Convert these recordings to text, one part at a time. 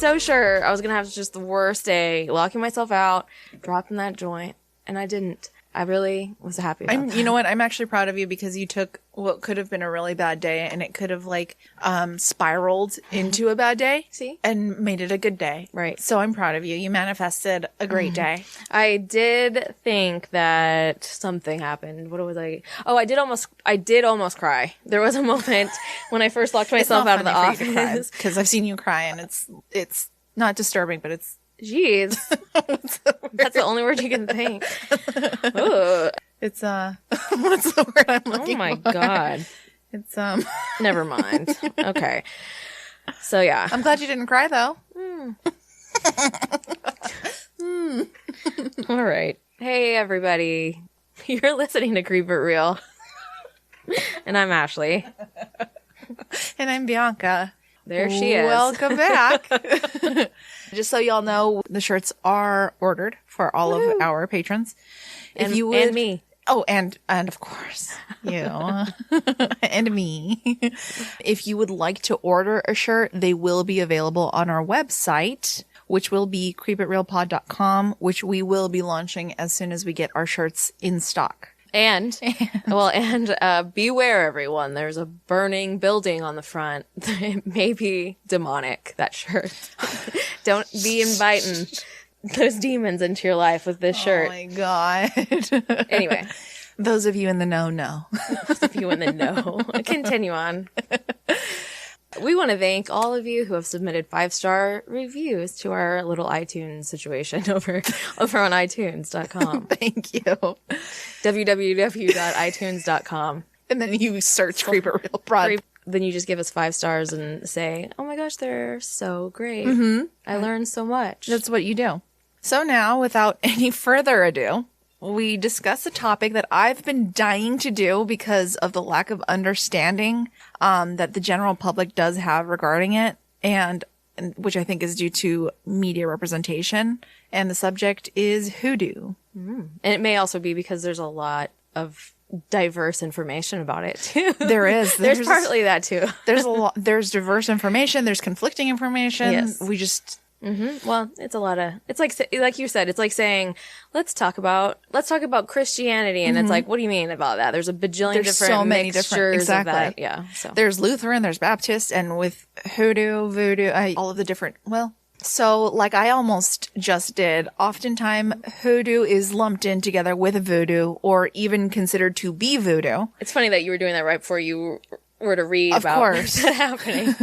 so sure I was going to have just the worst day, locking myself out, dropping that joint, and I didn't. I really was happy about that. You know what? I'm actually proud of you because you took what could have been a really bad day and it could have spiraled into a bad day. See? And made it a good day. Right. So I'm proud of you. You manifested a great day. I did think that something happened. What was I? Oh, I did almost cry. There was a moment when I first locked myself out of the office. Because I've seen you cry and it's not disturbing, but it's... Jeez. That's the only word you can think. Ugh. It's, what's the word I'm looking for? Oh my God. It's, Never mind. Okay. So yeah. I'm glad you didn't cry though. All right. Hey everybody. You're listening to Creep It Real. And I'm Ashley. And I'm Bianca. There she is. Welcome back. Just so y'all know, the shirts are ordered for all of our patrons. And me. Oh, and of course, you. And me. If you would like to order a shirt, they will be available on our website, which will be creepitrealpod.com, which we will be launching as soon as we get our shirts in stock. And beware, everyone. There's a burning building on the front. It may be demonic, that shirt. Don't be inviting those demons into your life with this shirt. Oh my God. Anyway. Those of you in the know. Those of you in the know. Continue on. We want to thank all of you who have submitted 5-star reviews to our little iTunes situation over on iTunes.com. Thank you. www.itunes.com. And then you search Creep It Real Prod. Then you just give us 5 stars and say, oh my gosh, they're so great. I learned so much. That's what you do. So now, without any further ado, we discuss a topic that I've been dying to do because of the lack of understanding that the general public does have regarding it, and which I think is due to media representation. And the subject is hoodoo. And it may also be because there's a lot of diverse information about it too. There is. There's partly that too. There's diverse information. There's conflicting information. Yes. We just... Well, it's a lot of, it's like you said, it's like saying, let's talk about Christianity. And it's like, what do you mean about that? There's a bajillion different so many mixtures different, exactly. of that. Yeah. So there's Lutheran, there's Baptist, and with hoodoo, voodoo, all of the different, so like I almost just did, oftentimes hoodoo is lumped in together with voodoo or even considered to be voodoo. It's funny that you were doing that right before you were to read about that happening.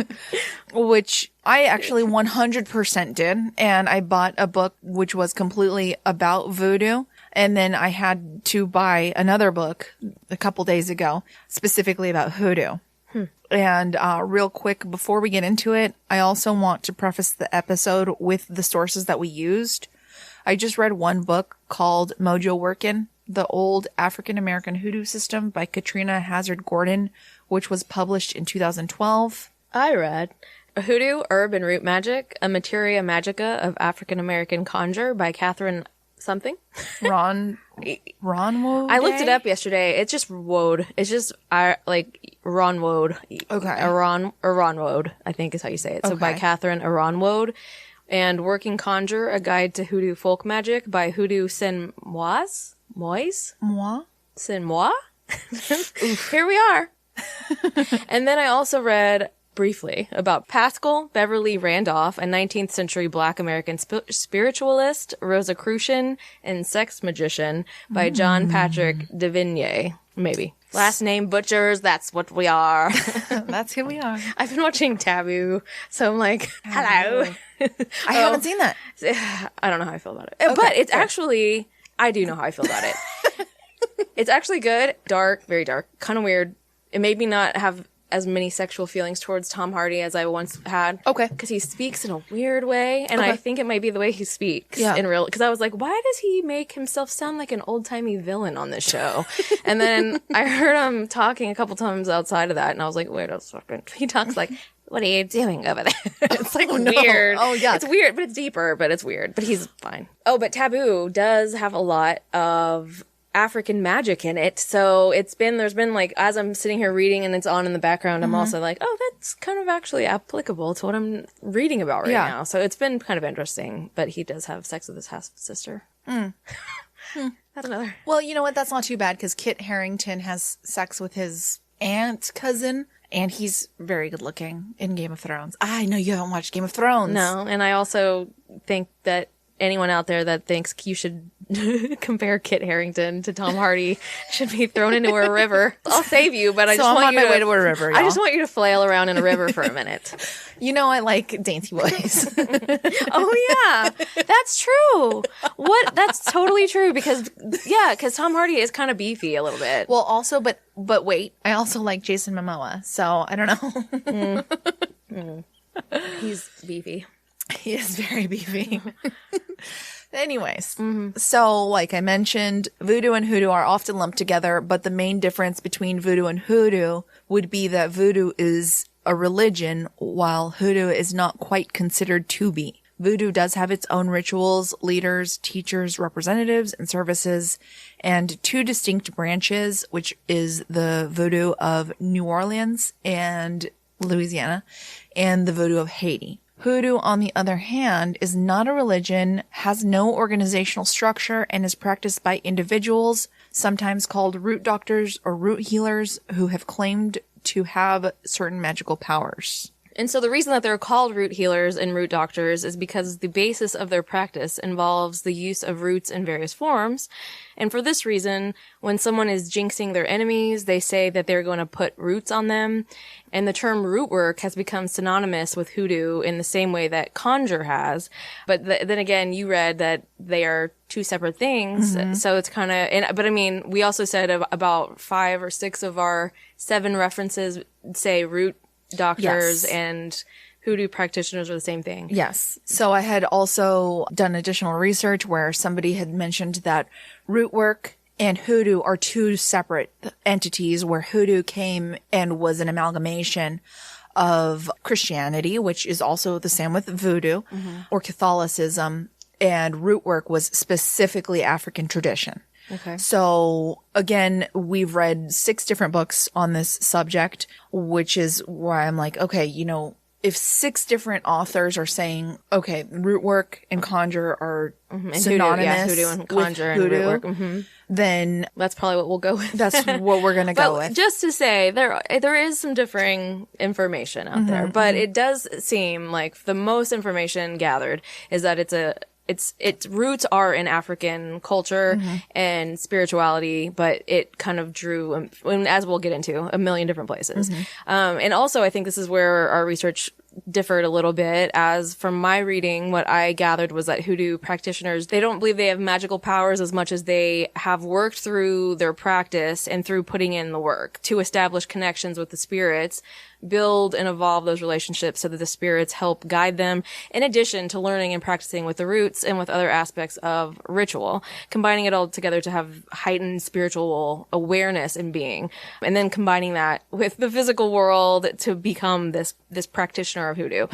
Which I actually 100% did. And I bought a book which was completely about voodoo. And then I had to buy another book a couple days ago specifically about hoodoo. And real quick, before we get into it, I also want to preface the episode with the sources that we used. I just read one book called Mojo Workin', The Old African American Hoodoo System by Katrina Hazard Gordon, which was published in 2012. I read Hoodoo, Herb and Root Magic, a Materia Magica of African American Conjure by Catherine something. Ron Woad? I looked it up yesterday. It's just Woad. It's just Ron Woad. Okay. Ron Woad, I think is how you say it. So by Catherine Ron Woad. And Working Conjure, A Guide to Hoodoo Folk Magic by Hoodoo Sin-Moise? Sin-Moi? Here we are. And then I also read briefly about Pascal Beverly Randolph, a 19th century Black American spiritualist, Rosicrucian, and sex magician by John Patrick de Vigny. Maybe. Last name butchers, that's what we are. That's who we are. I've been watching Taboo, so I'm like, hello. I haven't seen that. I don't know how I feel about it. Okay, but it's actually, I do know how I feel about it. It's actually good. Dark, very dark, kind of weird. It made me not have as many sexual feelings towards Tom Hardy as I once had. Okay. Because he speaks in a weird way, and I think it might be the way he speaks in real. Because I was like, why does he make himself sound like an old-timey villain on this show? And then I heard him talking a couple times outside of that, and I was like, wait a second. He talks like, what are you doing over there? It's like weird. Oh, yeah. It's weird, but it's deeper, but it's weird. But he's fine. Oh, but Taboo does have a lot of African magic in it. So there's been like, as I'm sitting here reading and it's on in the background, I'm also like, oh, that's kind of actually applicable to what I'm reading about right now. So it's been kind of interesting, but he does have sex with his half sister. That's another. Well, you know what? That's not too bad because Kit Harington has sex with his cousin, and he's very good looking in Game of Thrones. I know you haven't watched Game of Thrones. No, and I also think that anyone out there that thinks you should compare Kit Harington to Tom Hardy should be thrown into a river. I'll save you, but I just want you on my way to a river, y'all. I just want you to flail around in a river for a minute. You know I like dainty boys. Oh yeah, that's true. That's totally true because Tom Hardy is kind of beefy a little bit. Well, also, but wait, I also like Jason Momoa, so I don't know. He's beefy. He is very beefy. Anyways, so like I mentioned, voodoo and hoodoo are often lumped together, but the main difference between voodoo and hoodoo would be that voodoo is a religion, while hoodoo is not quite considered to be. Voodoo does have its own rituals, leaders, teachers, representatives, and services, and two distinct branches, which is the voodoo of New Orleans and Louisiana, and the voodoo of Haiti. Hoodoo, on the other hand, is not a religion, has no organizational structure, and is practiced by individuals, sometimes called root doctors or root healers, who have claimed to have certain magical powers. And so the reason that they're called root healers and root doctors is because the basis of their practice involves the use of roots in various forms. And for this reason, when someone is jinxing their enemies, they say that they're going to put roots on them. And the term root work has become synonymous with hoodoo in the same way that conjure has. But then again, you read that they are two separate things. So it's kind of, but I mean, we also said about 5 or 6 of our 7 references say root doctors and hoodoo practitioners are the same thing. Yes. So I had also done additional research where somebody had mentioned that root work and hoodoo are two separate entities, where hoodoo came and was an amalgamation of Christianity, which is also the same with voodoo or Catholicism, and root work was specifically African tradition. Okay. So again, we've read 6 different books on this subject, which is why I'm like, okay, you know, if 6 different authors are saying, okay, root work and conjure are synonymous, hoodoo and conjure and hoodoo, root work, then that's probably what we'll go with. That's what we're going to go with. Just to say, there is some differing information out there, but it does seem like the most information gathered is that its roots are in African culture and spirituality, but it kind of drew, as we'll get into, a million different places. And also I think this is where our research differed a little bit, as from my reading, what I gathered was that hoodoo practitioners, they don't believe they have magical powers as much as they have worked through their practice and through putting in the work to establish connections with the spirits, build and evolve those relationships so that the spirits help guide them, in addition to learning and practicing with the roots and with other aspects of ritual, combining it all together to have heightened spiritual awareness and being, and then combining that with the physical world to become this practitioner of hoodoo.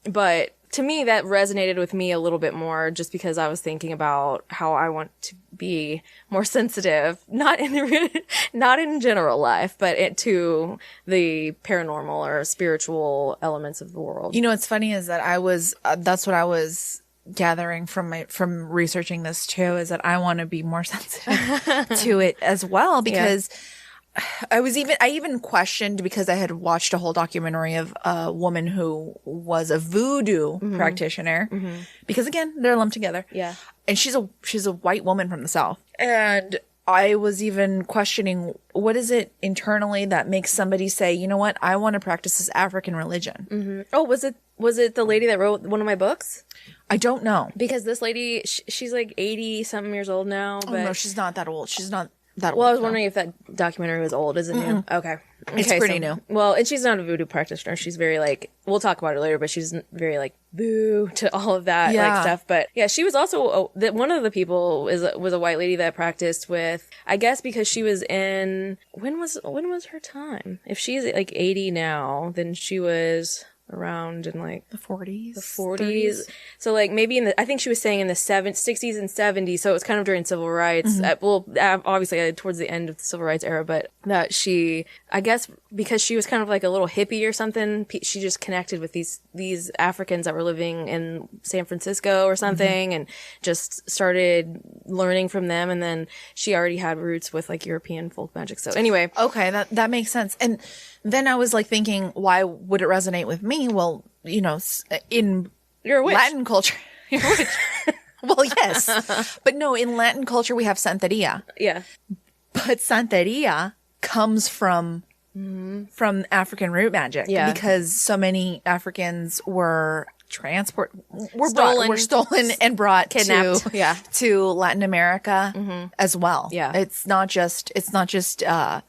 But to me, that resonated with me a little bit more, just because I was thinking about how I want to be more sensitive, not in general life, but to the paranormal or spiritual elements of the world. You know, what's funny is that that's what I was gathering from researching this too, is that I want to be more sensitive to it as well, because I even questioned, because I had watched a whole documentary of a woman who was a voodoo practitioner, because again, they're lumped together. Yeah. And she's a white woman from the South. And I was even questioning, what is it internally that makes somebody say, you know what, I want to practice this African religion? Oh, was it the lady that wrote one of my books? I don't know. Because this lady, she's like 80 something years old now. But no, she's not that old. She's not that well, old. I was wondering if that documentary was old. Is it new? Okay. It's pretty new. Well, and she's not a voodoo practitioner. She's very like, we'll talk about it later, but she's very like boo to all of that like stuff. But yeah, she was also one of the people was a white lady that practiced with, I guess because she was in, when was her time? If she's like 80 now, then she was, around in like The 40s. the 40s. So like maybe I think she was saying in the 60s and 70s. So it was kind of during civil rights. Obviously towards the end of the civil rights era, but that she, I guess because she was kind of like a little hippie or something, she just connected with these Africans that were living in San Francisco or something and just started learning from them. And then she already had roots with like European folk magic. So anyway. Okay, that makes sense. And then I was like thinking, why would it resonate with me? Well, you know, in You're a witch. Latin culture. You're a witch. Well, yes. But no, in Latin culture, we have Santeria. Yeah. But Santeria comes from African root magic. Yeah. Because so many Africans were Stolen. were stolen and brought Kidnapped. to Latin America as well. Yeah. It's not just a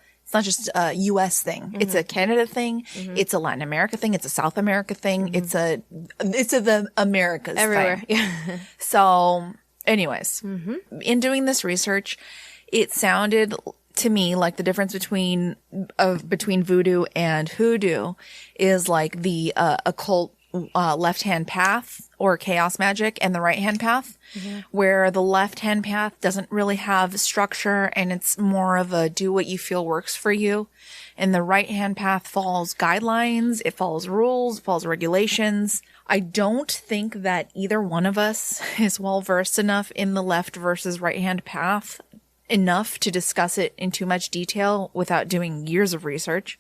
US thing. It's a Canada thing. It's a Latin America thing. It's a South America thing. It's a the Americas Everywhere. thing. Yeah. So anyways, in doing this research, it sounded to me like the difference between voodoo and hoodoo is like the occult left-hand path or chaos magic and the right-hand path, where the left-hand path doesn't really have structure and it's more of a do what you feel works for you. And the right-hand path follows guidelines, it follows rules, it follows regulations. I don't think that either one of us is well-versed enough in the left versus right-hand path enough to discuss it in too much detail without doing years of research.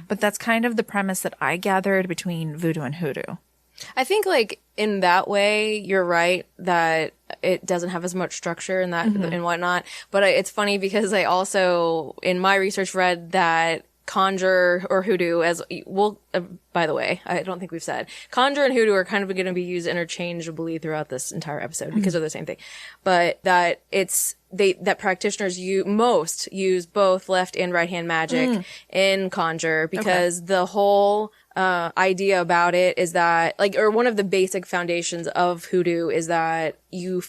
But that's kind of the premise that I gathered between voodoo and hoodoo. I think like in that way, you're right that it doesn't have as much structure and that and whatnot. But it's funny because I also in my research read that Conjure or Hoodoo as well, by the way, I don't think we've said Conjure and Hoodoo are kind of going to be used interchangeably throughout this entire episode because they're the same thing, but that that practitioners most use both left and right hand magic in Conjure because the whole idea about it is that or one of the basic foundations of Hoodoo is that you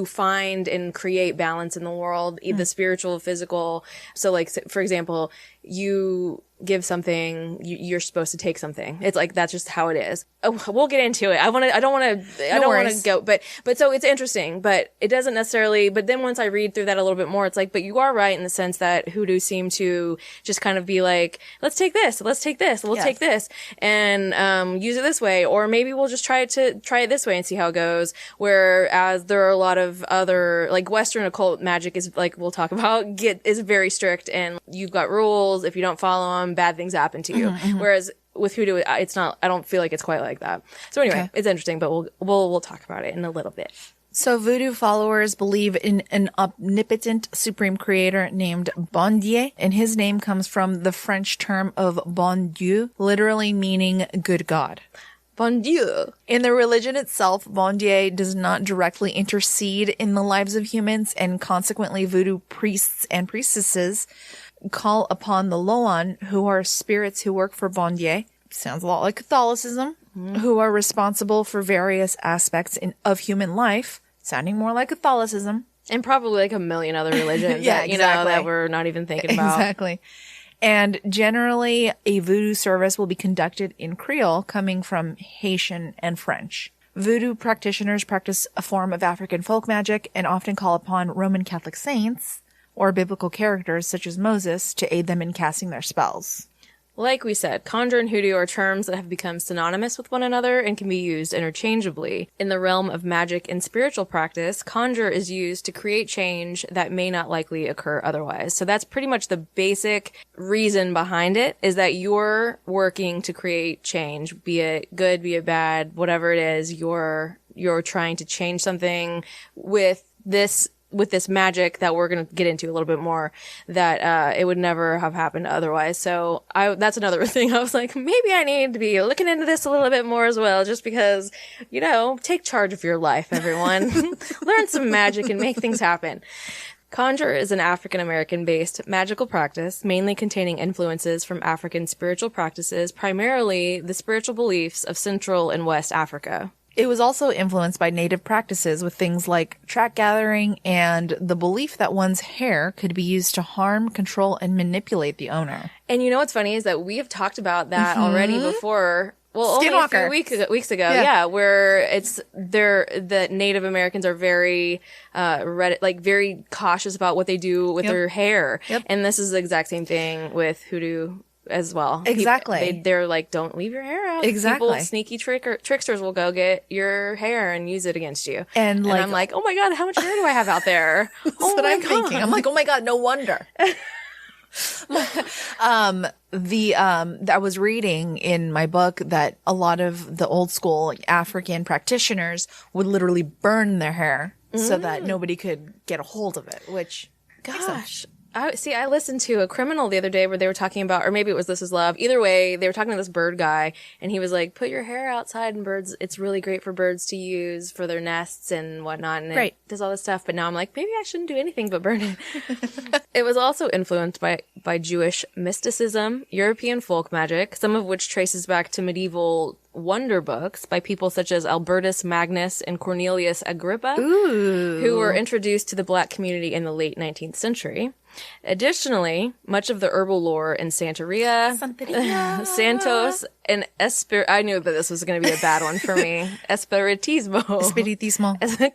find and create balance in the world, the spiritual, physical. So like, for example, you give something, you're supposed to take something. It's like, that's just how it is. Oh, we'll get into it. I don't want to go, but so it's interesting, but it doesn't necessarily, but then once I read through that a little bit more, it's like, but you are right in the sense that Hoodoo seem to just kind of be like, let's take this, we'll take this and, use it this way, or maybe we'll just try it this way and see how it goes. Whereas there are a lot of other, like Western occult magic is like, we'll talk about, is very strict and you've got rules. If you don't follow them, bad things happen to you. Whereas with Hoodoo, it's not, I don't feel like it's quite like that. So anyway, It's interesting, but we'll talk about it in a little bit. So voodoo followers believe in an omnipotent supreme creator named Bon Dieu, and his name comes from the French term of bon Dieu, literally meaning good God. Bon Dieu. In the religion itself, Bon Dieu does not directly intercede in the lives of humans, and consequently voodoo priests and priestesses call upon the Loan, who are spirits who work for Bon Dieu. Sounds a lot like Catholicism, who are responsible for various aspects of human life, sounding more like Catholicism. And probably like a million other religions that, that we're not even thinking about. Exactly. And generally, a voodoo service will be conducted in Creole, coming from Haitian and French. Voodoo practitioners practice a form of African folk magic and often call upon Roman Catholic saints or biblical characters such as Moses to aid them in casting their spells. Like we said, Conjure and Hoodoo are terms that have become synonymous with one another and can be used interchangeably. In the realm of magic and spiritual practice, Conjure is used to create change that may not likely occur otherwise. So that's pretty much the basic reason behind it, is that you're working to create change, be it good, be it bad, whatever it is, you're trying to change something with this magic that we're going to get into a little bit more, that it would never have happened otherwise. So that's another thing. I was like, maybe I need to be looking into this a little bit more as well, just because, take charge of your life, everyone. Learn some magic and make things happen. Conjure is an African-American based magical practice, mainly containing influences from African spiritual practices, primarily the spiritual beliefs of Central and West Africa. It was also influenced by native practices with things like track gathering and the belief that one's hair could be used to harm, control, and manipulate the owner. And what's funny is that we have talked about that already before well, only a Skinwalker. few weeks ago, yeah, where the Native Americans are very, very cautious about what they do with their hair. Yep. And this is the exact same thing with hoodoo as well. Exactly. They're like, don't leave your hair out. Exactly. People, sneaky tricksters will go get your hair and use it against you. And I'm like, oh my God, how much hair do I have out there? That's what I'm thinking. I'm like, oh my God, no wonder. I was reading in my book that a lot of the old school African practitioners would literally burn their hair so that nobody could get a hold of it, which, gosh. I listened to a criminal the other day where they were talking about, or maybe it was This Is Love. Either way, they were talking to this bird guy, and he was like, put your hair outside, and birds, it's really great for birds to use for their nests and whatnot, and it does all this stuff. But now I'm like, maybe I shouldn't do anything but burn it. It was also influenced by Jewish mysticism, European folk magic, some of which traces back to medieval wonder books by people such as Albertus Magnus and Cornelius Agrippa, who were introduced to the Black community in the late 19th century. Additionally, much of the herbal lore in Santeria, Santos, and I knew that this was going to be a bad one for me. Espiritismo.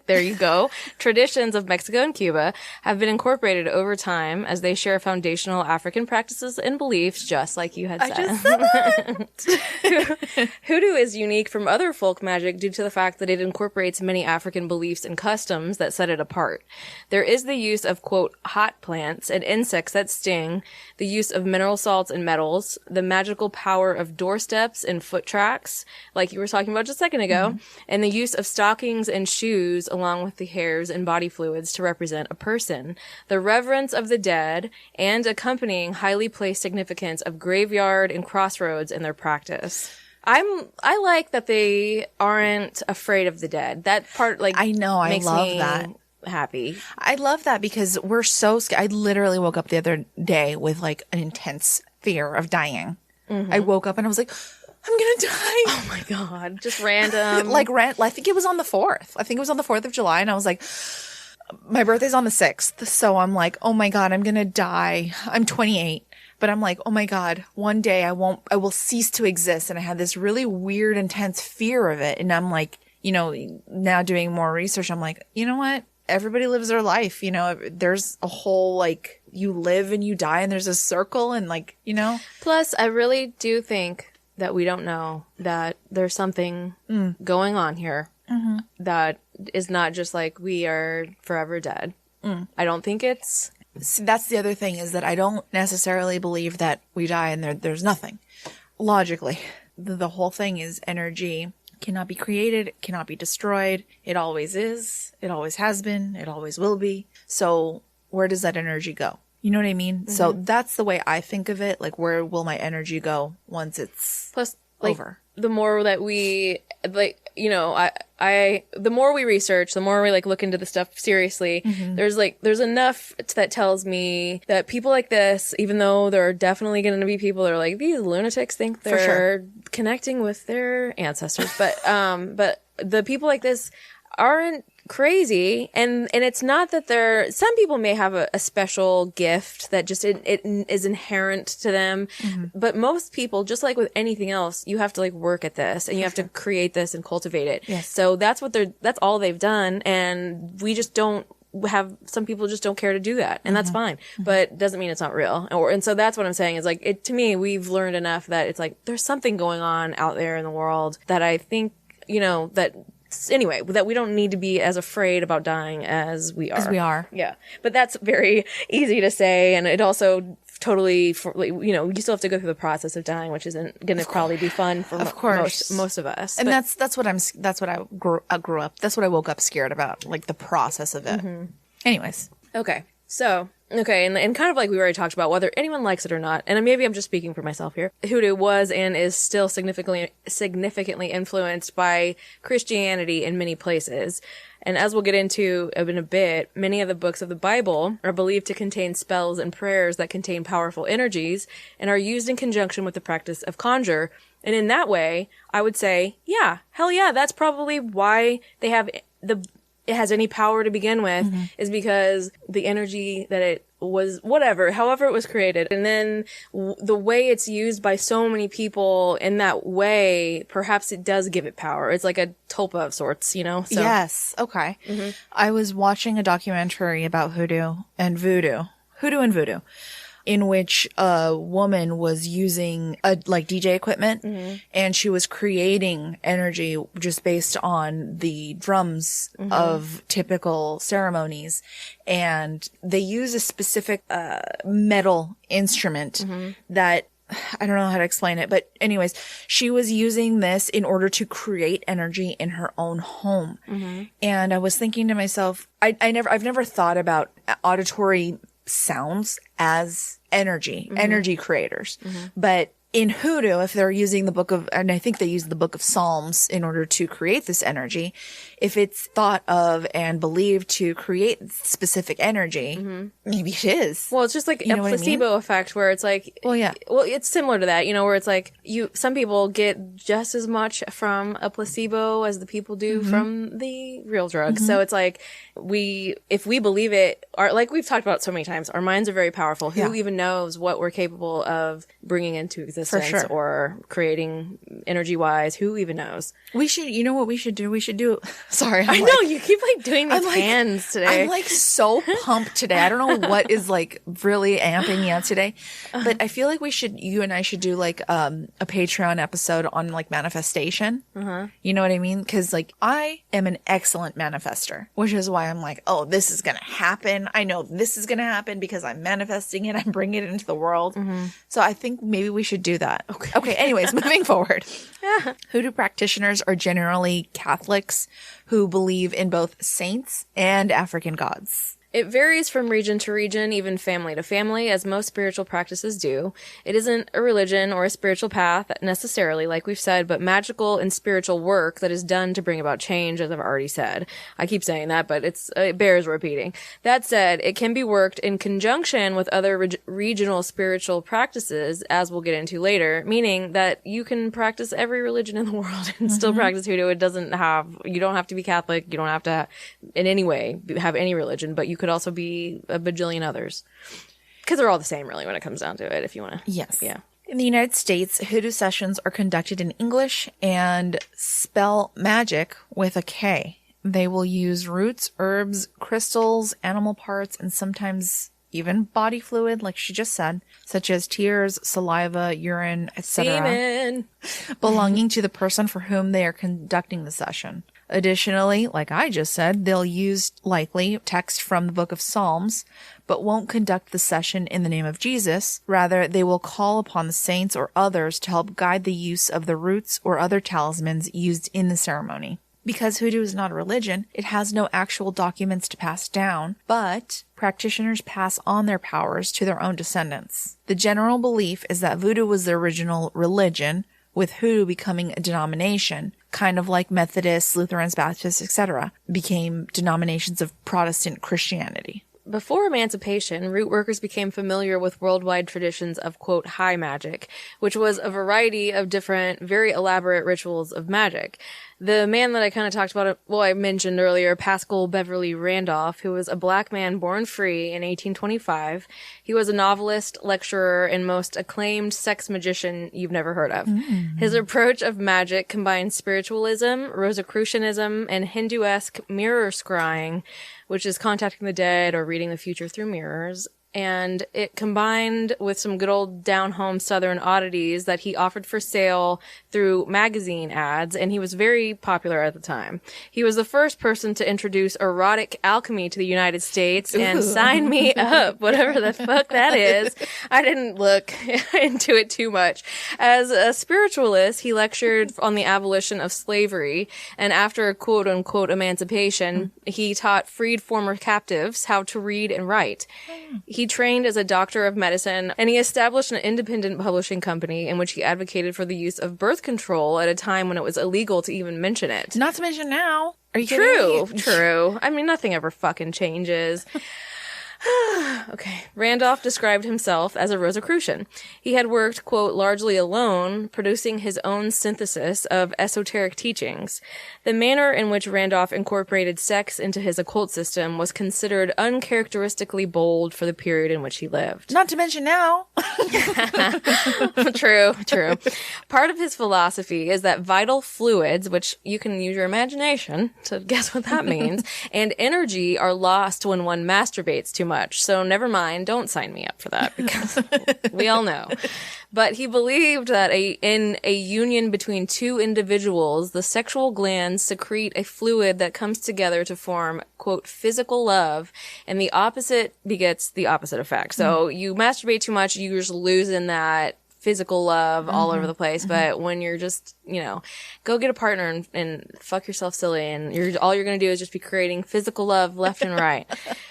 There you go. Traditions of Mexico and Cuba have been incorporated over time as they share foundational African practices and beliefs, just like you had said. I just said that. Hoodoo is unique from other folk magic due to the fact that it incorporates many African beliefs and customs that set it apart. There is the use of, quote, hot plants and insects that sting, the use of mineral salts and metals, the magical power of doorsteps and foot tracks, like you were talking about just a second ago, and the use of stockings and shoes along with the hairs and body fluids to represent a person, the reverence of the dead, and accompanying highly placed significance of graveyard and crossroads in their practice. I like that they aren't afraid of the dead. That part, like, I know, I makes love me that. Happy. I love that because we're so scared. I literally woke up the other day with like an intense fear of dying. I woke up and I was like, I'm gonna die. Oh my God. Just random. I think it was on the 4th. I think it was on the 4th of July. And I was like, my birthday's on the 6th. So I'm like, oh my God, I'm gonna die. I'm 28. But I'm like, oh my God, one day I will cease to exist. And I had this really weird, intense fear of it. And I'm like, you know, now doing more research, I'm like, you know what? Everybody lives their life. You know, there's a whole, like, you live and you die and there's a circle and, like, you know. Plus, I really do think that we don't know that there's something going on here that is not just like we are forever dead. I don't think it's... See, that's the other thing is that I don't necessarily believe that we die and there's nothing. Logically, the whole thing is energy. Cannot be created, cannot be destroyed. It always is. It always has been. It always will be. So where does that energy go? You know what I mean? So that's the way I think of it. Like, where will my energy go once it's over? The more that we, like, you know, the more we research, the more we, like, look into the stuff seriously, there's enough that tells me that people like this, even though there are definitely going to be people that are like, these lunatics think they're connecting with their ancestors, but the people like this aren't crazy, and it's not that some people may have a special gift that just it is inherent to them, but most people, just like with anything else, you have to, like, work at this and you have to create this and cultivate it. Yes. So that's all they've done, and we just don't have, some people just don't care to do that, and that's fine, but doesn't mean it's not real. And so that's what I'm saying is, like, to me, we've learned enough that it's like there's something going on out there in the world that I think, you know, that anyway, that we don't need to be as afraid about dying as we are. Yeah. But that's very easy to say. And it also totally, you know, you still have to go through the process of dying, which isn't going to probably be fun for most of us. And that's what I grew up. That's what I woke up scared about, like the process of it. Anyways. Okay. So, and kind of like we already talked about, whether anyone likes it or not, and maybe I'm just speaking for myself here, Hoodoo was and is still significantly influenced by Christianity in many places. And as we'll get into in a bit, many of the books of the Bible are believed to contain spells and prayers that contain powerful energies and are used in conjunction with the practice of conjure. And in that way, I would say, yeah, hell yeah, that's probably why they have it has any power to begin with is because the energy that it was, however it was created. And then the way it's used by so many people in that way, perhaps it does give it power. It's like a tulpa of sorts, you know? So. Yes. Okay. I was watching a documentary about hoodoo and voodoo, in which a woman was using like DJ equipment and she was creating energy just based on the drums of typical ceremonies. And they use a specific metal instrument that I don't know how to explain it, but anyways, she was using this in order to create energy in her own home. And I was thinking to myself, I've never thought about auditory sounds as energy creators. But in hoodoo, if they're using and I think they use the book of Psalms in order to create this energy, if it's thought of and believed to create specific energy, maybe it is. Well, it's just like a placebo effect where it's like, well, it's similar to that, you know, where it's like some people get just as much from a placebo as the people do from the real drug. So it's like if we believe it, like we've talked about so many times, our minds are very powerful. Who even knows what we're capable of bringing into existence or creating energy wise? Who even knows? You know what we should do? Sorry. I know you keep like doing these hands today. I'm like so pumped today. I don't know what is like really amping me up today, but I feel like you and I should do like a Patreon episode on like manifestation. You know what I mean? Cause like I am an excellent manifester, which is why I'm like, oh, this is going to happen. I know this is going to happen because I'm manifesting it. I'm bringing it into the world. So I think maybe we should do that. Okay. Anyways, moving forward. Hoodoo practitioners are generally Catholics who believe in both saints and African gods. It varies from region to region, even family to family, as most spiritual practices do. It isn't a religion or a spiritual path necessarily, like we've said, but magical and spiritual work that is done to bring about change, as I've already said. I keep saying that, but it bears repeating. That said, it can be worked in conjunction with other regional spiritual practices, as we'll get into later, meaning that you can practice every religion in the world and still practice hoodoo. You don't have to be Catholic. You don't have to, in any way, have any religion, but you could also be a bajillion others. Because they're all the same, really, when it comes down to it, if you want to. Yes. Yeah. In the United States, hoodoo sessions are conducted in English and spell magic with a K. They will use roots, herbs, crystals, animal parts, and sometimes even body fluid, like she just said, such as tears, saliva, urine, etc., semen, belonging to the person for whom they are conducting the session. Additionally, like I just said, they'll use likely text from the book of Psalms, but won't conduct the session in the name of Jesus. Rather, they will call upon the saints or others to help guide the use of the roots or other talismans used in the ceremony. Because hoodoo is not a religion, it has no actual documents to pass down, but practitioners pass on their powers to their own descendants. The general belief is that voodoo was the original religion, with hoodoo becoming a denomination, kind of like Methodists, Lutherans, Baptists, etc., became denominations of Protestant Christianity. Before emancipation, root workers became familiar with worldwide traditions of, quote, high magic, which was a variety of different, very elaborate rituals of magic. The man that I kind of talked about, I mentioned earlier, Paschal Beverly Randolph, who was a black man born free in 1825. He was a novelist, lecturer, and most acclaimed sex magician you've never heard of. His approach of magic combined spiritualism, Rosicrucianism, and Hindu-esque mirror scrying, which is contacting the dead or reading the future through mirrors. And it combined with some good old down-home Southern oddities that he offered for sale through magazine ads, and he was very popular at the time. He was the first person to introduce erotic alchemy to the United States, and sign me up, whatever the fuck that is. I didn't look into it too much. As a spiritualist, he lectured on the abolition of slavery, and after quote-unquote emancipation, he taught freed former captives how to read and write. He trained as a doctor of medicine, and he established an independent publishing company in which he advocated for the use of birth control at a time when it was illegal to even mention it. Not to mention now. Are you kidding me? True. I mean, nothing ever fucking changes. Okay. Randolph described himself as a Rosicrucian. He had worked, quote, largely alone, producing his own synthesis of esoteric teachings. The manner in which Randolph incorporated sex into his occult system was considered uncharacteristically bold for the period in which he lived. Not to mention now. True. Part of his philosophy is that vital fluids, which you can use your imagination to guess what that means, and energy are lost when one masturbates too much. So never mind, don't sign me up for that because we all know. But he believed that in a union between two individuals, the sexual glands secrete a fluid that comes together to form, quote, physical love, and the opposite begets the opposite effect. So you masturbate too much, you're just losing that physical love all over the place. But when you're just, go get a partner and fuck yourself silly, and all you're going to do is just be creating physical love left and right.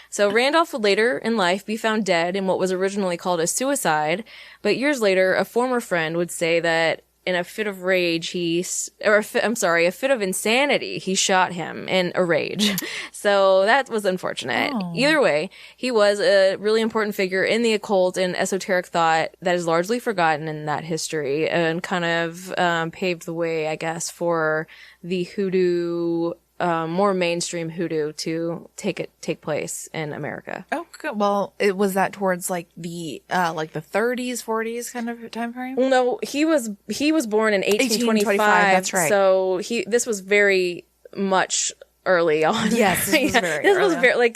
So Randolph would later in life be found dead in what was originally called a suicide, but years later, a former friend would say that in a fit of rage, a fit of insanity, he shot him in a rage. So that was unfortunate. Oh. Either way, he was a really important figure in the occult and esoteric thought that is largely forgotten in that history and kind of paved the way, I guess, for the hoodoo, more mainstream hoodoo to take place in America. Oh, good. Well, was that towards like the 30s, 40s kind of time frame? Well, no, he was born in 1825. That's right. So this was very much early on. Yes, this was very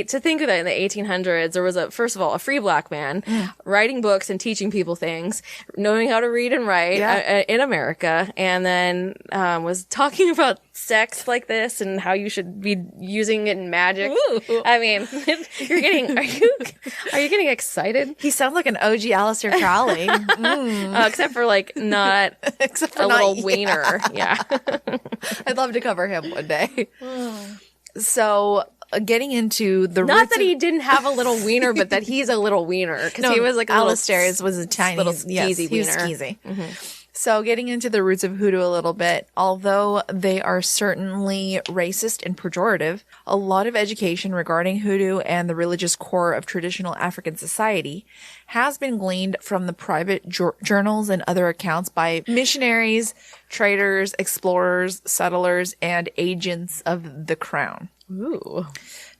to think of it in the 1800s, there was first of all, a free black man writing books and teaching people things, knowing how to read and write in America, and then was talking about sex like this and how you should be using it in magic. Ooh. I mean, are you getting excited? He sounds like an OG Aleister Crowley. Except for not Except for a not little wiener. Yeah. I'd love to cover him one day. So, getting into the not that he didn't have a little wiener, but that he's a little wiener because he was like Aleister's was a tiny little skeezy wiener. Skeezy. So, getting into the roots of hoodoo a little bit, although they are certainly racist and pejorative, a lot of education regarding hoodoo and the religious core of traditional African society has been gleaned from the private journals and other accounts by missionaries, traders, explorers, settlers, and agents of the crown. Ooh.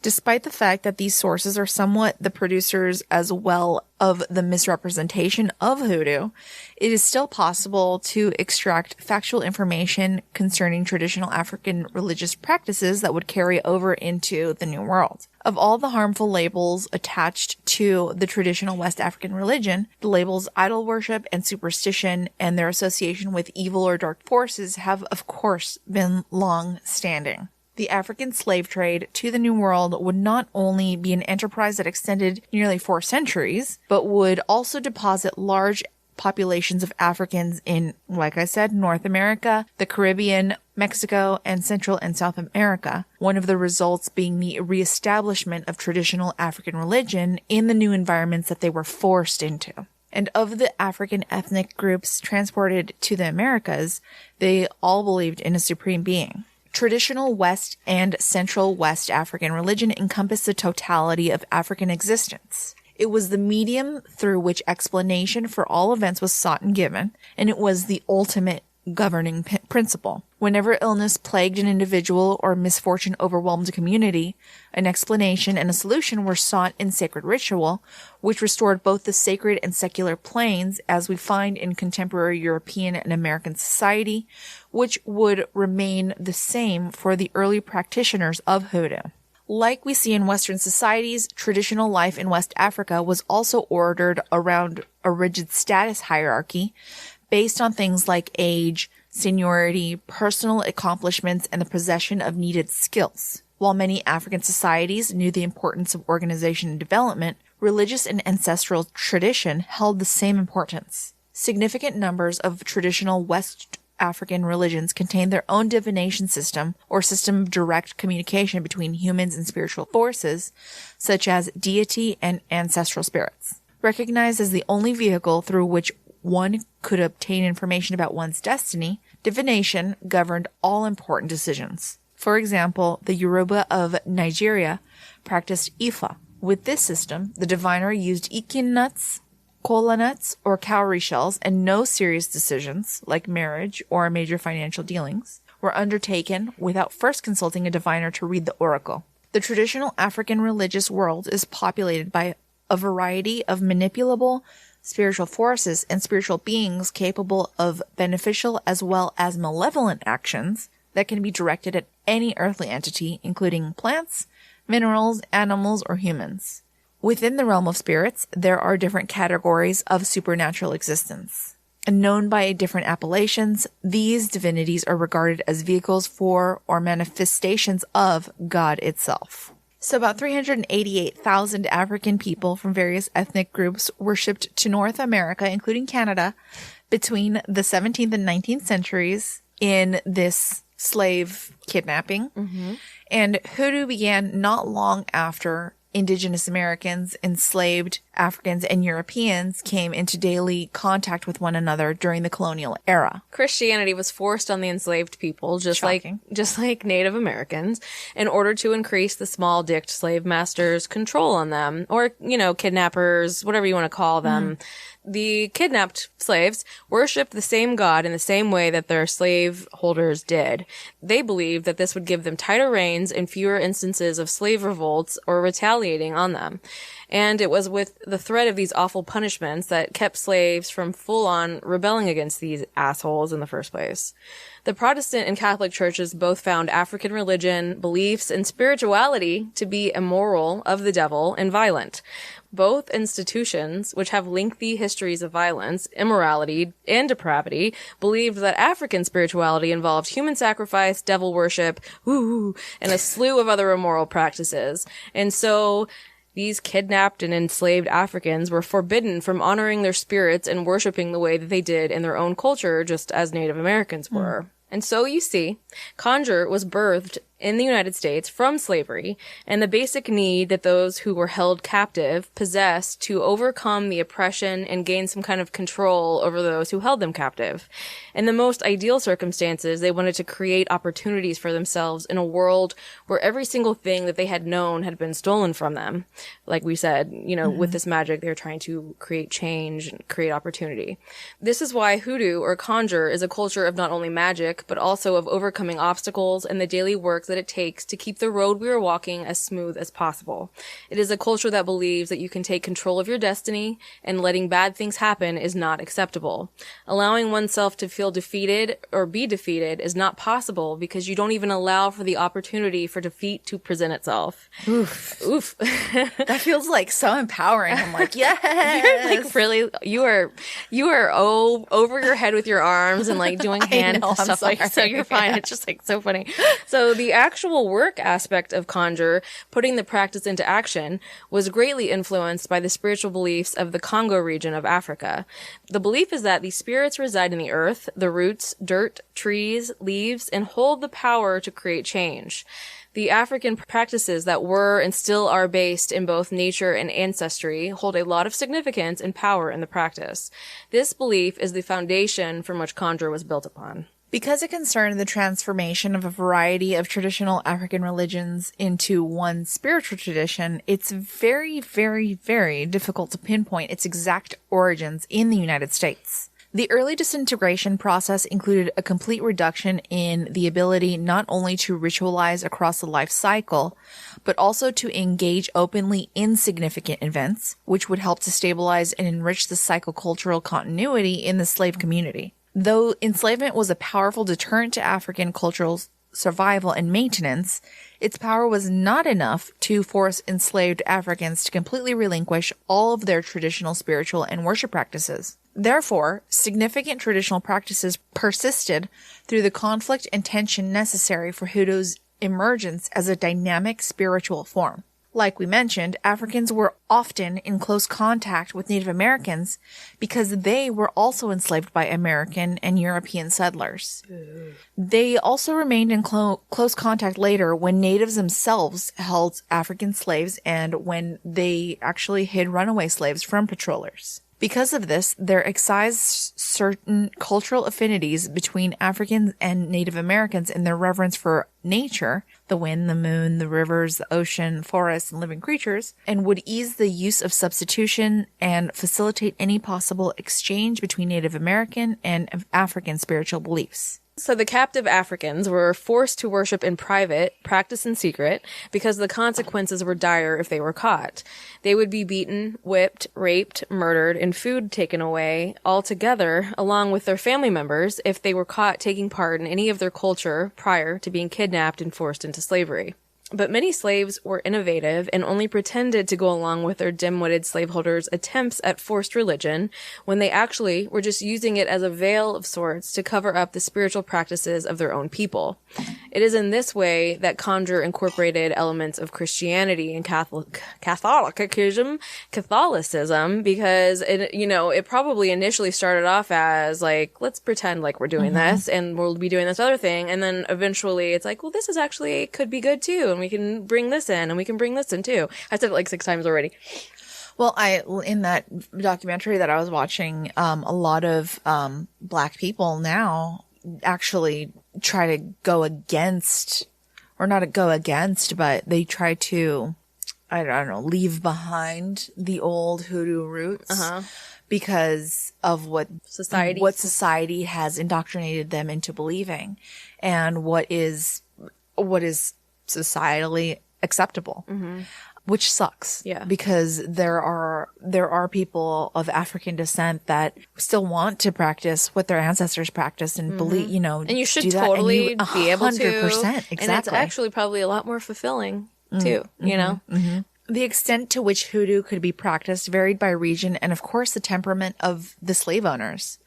Despite the fact that these sources are somewhat the producers as well of the misrepresentation of hoodoo, it is still possible to extract factual information concerning traditional African religious practices that would carry over into the New World. Of all the harmful labels attached to the traditional West African religion, the labels idol worship and superstition and their association with evil or dark forces have, of course, been long-standing. The African slave trade to the New World would not only be an enterprise that extended nearly 4 centuries, but would also deposit large populations of Africans in, like I said, North America, the Caribbean, Mexico, and Central and South America, one of the results being the reestablishment of traditional African religion in the new environments that they were forced into. And of the African ethnic groups transported to the Americas, they all believed in a supreme being. Traditional West and Central West African religion encompassed the totality of African existence. It was the medium through which explanation for all events was sought and given, and it was the ultimate governing principle. Whenever illness plagued an individual or misfortune overwhelmed a community, an explanation and a solution were sought in sacred ritual, which restored both the sacred and secular planes as we find in contemporary European and American society, which would remain the same for the early practitioners of hoodoo. Like we see in Western societies, traditional life in West Africa was also ordered around a rigid status hierarchy based on things like age, seniority, personal accomplishments, and the possession of needed skills. While many African societies knew the importance of organization and development, religious and ancestral tradition held the same importance. Significant numbers of traditional West African religions contain their own divination system or system of direct communication between humans and spiritual forces, such as deity and ancestral spirits. Recognized as the only vehicle through which one could obtain information about one's destiny, divination governed all important decisions. For example, the Yoruba of Nigeria practiced Ifa, With this system, the diviner used ikin nuts, kola nuts, or cowrie shells, and no serious decisions, like marriage or major financial dealings, were undertaken without first consulting a diviner to read the oracle. The traditional African religious world is populated by a variety of manipulable spiritual forces and spiritual beings capable of beneficial as well as malevolent actions that can be directed at any earthly entity, including plants, minerals, animals, or humans. Within the realm of spirits, there are different categories of supernatural existence. And known by different appellations, these divinities are regarded as vehicles for or manifestations of God itself. So about 388,000 African people from various ethnic groups were shipped to North America, including Canada, between the 17th and 19th centuries in this slave kidnapping. Mm-hmm. And hoodoo began not long after Indigenous Americans, enslaved Africans, and Europeans came into daily contact with one another during the colonial era. Christianity was forced on the enslaved people, just like Native Americans, in order to increase the small-dicked slave masters' control on them, or, kidnappers, whatever you want to call them. The kidnapped slaves worshipped the same God in the same way that their slave holders did. They believed that this would give them tighter reins and fewer instances of slave revolts or retaliating on them. And it was with the threat of these awful punishments that kept slaves from full-on rebelling against these assholes in the first place. The Protestant and Catholic churches both found African religion, beliefs, and spirituality to be immoral, of the devil, and violent. Both institutions, which have lengthy histories of violence, immorality, and depravity, believed that African spirituality involved human sacrifice, devil worship, and a slew of other immoral practices. And so these kidnapped and enslaved Africans were forbidden from honoring their spirits and worshiping the way that they did in their own culture, just as Native Americans were. And so you see, Conjure was birthed in the United States from slavery, and the basic need that those who were held captive possessed to overcome the oppression and gain some kind of control over those who held them captive. In the most ideal circumstances, they wanted to create opportunities for themselves in a world where every single thing that they had known had been stolen from them. Like we said, with this magic, they were trying to create change and create opportunity. This is why Hoodoo or Conjure is a culture of not only magic, but also of overcoming obstacles and the daily work that it takes to keep the road we are walking as smooth as possible. It is a culture that believes that you can take control of your destiny, and letting bad things happen is not acceptable. Allowing oneself to feel defeated or be defeated is not possible because you don't even allow for the opportunity for defeat to present itself. Oof. That feels like so empowering. I'm like, yes. You're like really, you are over your head with your arms and like doing hand stuff like, so you're fine. It's just like so funny. So the actual work aspect of Conjure, putting the practice into action, was greatly influenced by the spiritual beliefs of the Congo region of Africa. The belief is that these spirits reside in the earth, the roots, dirt, trees, leaves, and hold the power to create change. The African practices that were and still are based in both nature and ancestry hold a lot of significance and power in the practice. This belief is the foundation from which Conjure was built upon. Because it concerned the transformation of a variety of traditional African religions into one spiritual tradition, it's very, very, very difficult to pinpoint its exact origins in the United States. The early disintegration process included a complete reduction in the ability not only to ritualize across the life cycle, but also to engage openly in significant events, which would help to stabilize and enrich the psychocultural continuity in the slave community. Though enslavement was a powerful deterrent to African cultural survival and maintenance, its power was not enough to force enslaved Africans to completely relinquish all of their traditional spiritual and worship practices. Therefore, significant traditional practices persisted through the conflict and tension necessary for Hoodoo's emergence as a dynamic spiritual form. Like we mentioned, Africans were often in close contact with Native Americans because they were also enslaved by American and European settlers. They also remained in close contact later when natives themselves held African slaves and when they actually hid runaway slaves from patrollers. Because of this, there excised certain cultural affinities between Africans and Native Americans in their reverence for nature, the wind, the moon, the rivers, the ocean, forests, and living creatures, and would ease the use of substitution and facilitate any possible exchange between Native American and African spiritual beliefs. So the captive Africans were forced to worship in private, practice in secret, because the consequences were dire if they were caught. They would be beaten, whipped, raped, murdered, and food taken away altogether, along with their family members, if they were caught taking part in any of their culture prior to being kidnapped and forced into slavery. But many slaves were innovative and only pretended to go along with their dim-witted slaveholders' attempts at forced religion, when they actually were just using it as a veil of sorts to cover up the spiritual practices of their own people. It is in this way that Conjure incorporated elements of Christianity and Catholicism, because it probably initially started off as like, let's pretend like we're doing this and we'll be doing this other thing, and then eventually it's like, well, this is actually could be good too. And we can bring this in, and we can bring this in too. I said it like 6 times already. Well, in that documentary that I was watching, a lot of Black people now actually try to go against, or not go against, but they try to, I don't know, leave behind the old Hoodoo roots because of what society has indoctrinated them into believing, and what is societally acceptable, which sucks. Yeah. Because there are people of African descent that still want to practice what their ancestors practiced and believe, and you should totally be able to. 100%, exactly. And it's actually probably a lot more fulfilling too, you know? The extent to which Hoodoo could be practiced varied by region and, of course, the temperament of the slave owners.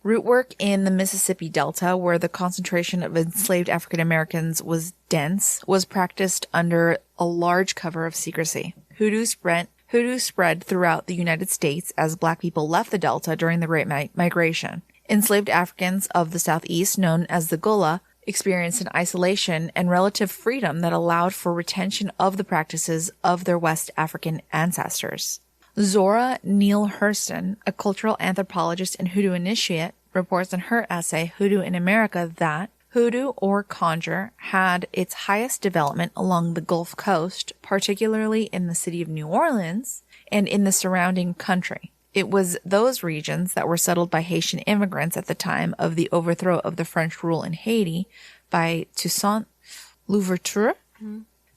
Root work in the Mississippi Delta, where the concentration of enslaved African Americans was dense, was practiced under a large cover of secrecy. Hoodoo spread throughout the United States as Black people left the Delta during the Great Migration. Enslaved Africans of the Southeast, known as the Gullah, experienced an isolation and relative freedom that allowed for retention of the practices of their West African ancestors. Zora Neale Hurston, a cultural anthropologist and Hoodoo initiate, reports in her essay, Hoodoo in America, that Hoodoo or Conjure had its highest development along the Gulf Coast, particularly in the city of New Orleans and in the surrounding country. It was those regions that were settled by Haitian immigrants at the time of the overthrow of the French rule in Haiti by Toussaint Louverture.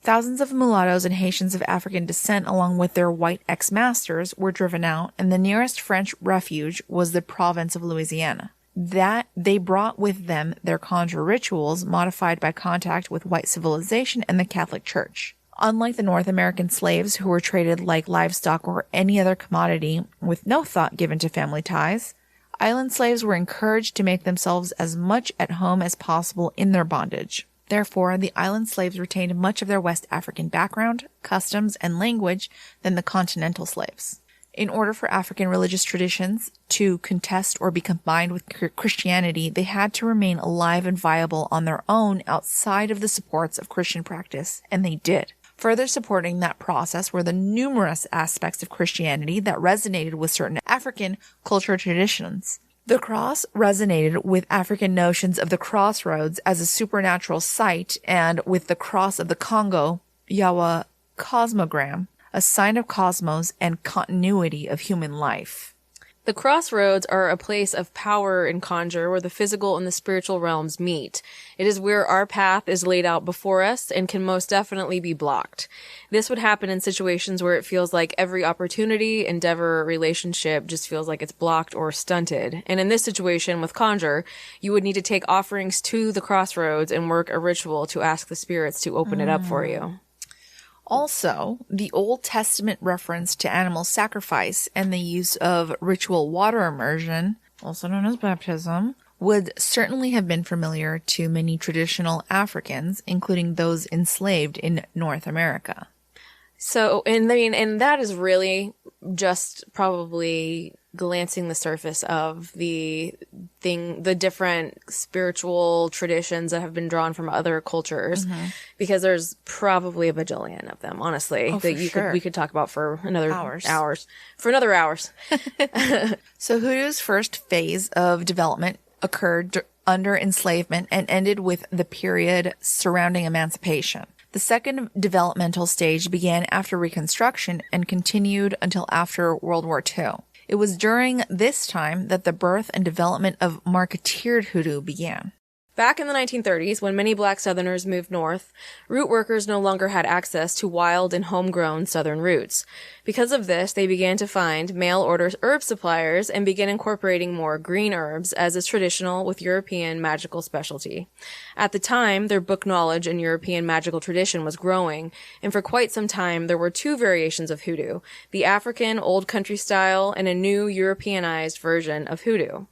Thousands of mulattoes and Haitians of African descent, along with their white ex-masters, were driven out, and the nearest French refuge was the province of Louisiana. That they brought with them their conjure rituals, modified by contact with white civilization and the Catholic Church. Unlike the North American slaves, who were traded like livestock or any other commodity with no thought given to family ties, island slaves were encouraged to make themselves as much at home as possible in their bondage. Therefore, the island slaves retained much of their West African background, customs, and language than the continental slaves. In order for African religious traditions to contest or be combined with Christianity, they had to remain alive and viable on their own outside of the supports of Christian practice, and they did. Further supporting that process were the numerous aspects of Christianity that resonated with certain African cultural traditions. The cross resonated with African notions of the crossroads as a supernatural site, and with the cross of the Congo, Yawa cosmogram, a sign of cosmos and continuity of human life. The crossroads are a place of power in Conjure where the physical and the spiritual realms meet. It is where our path is laid out before us and can most definitely be blocked. This would happen in situations where it feels like every opportunity, endeavor, relationship just feels like it's blocked or stunted. And in this situation with Conjure, you would need to take offerings to the crossroads and work a ritual to ask the spirits to open it up for you. Also, the Old Testament reference to animal sacrifice and the use of ritual water immersion, also known as baptism, would certainly have been familiar to many traditional Africans, including those enslaved in North America. So, and that is really just probably glancing the surface of the different spiritual traditions that have been drawn from other cultures, because there's probably a bajillion of them, honestly, we could talk about for another hours. So Hoodoo's first phase of development occurred under enslavement and ended with the period surrounding emancipation. The second developmental stage began after Reconstruction and continued until after World War II. It was during this time that the birth and development of marketeered hoodoo began. Back in the 1930s, when many black Southerners moved north, root workers no longer had access to wild and homegrown Southern roots. Because of this, they began to find mail-order herb suppliers and began incorporating more green herbs as is traditional with European magical specialty. At the time, their book knowledge and European magical tradition was growing, and for quite some time there were two variations of hoodoo, the African old country style and a new Europeanized version of hoodoo.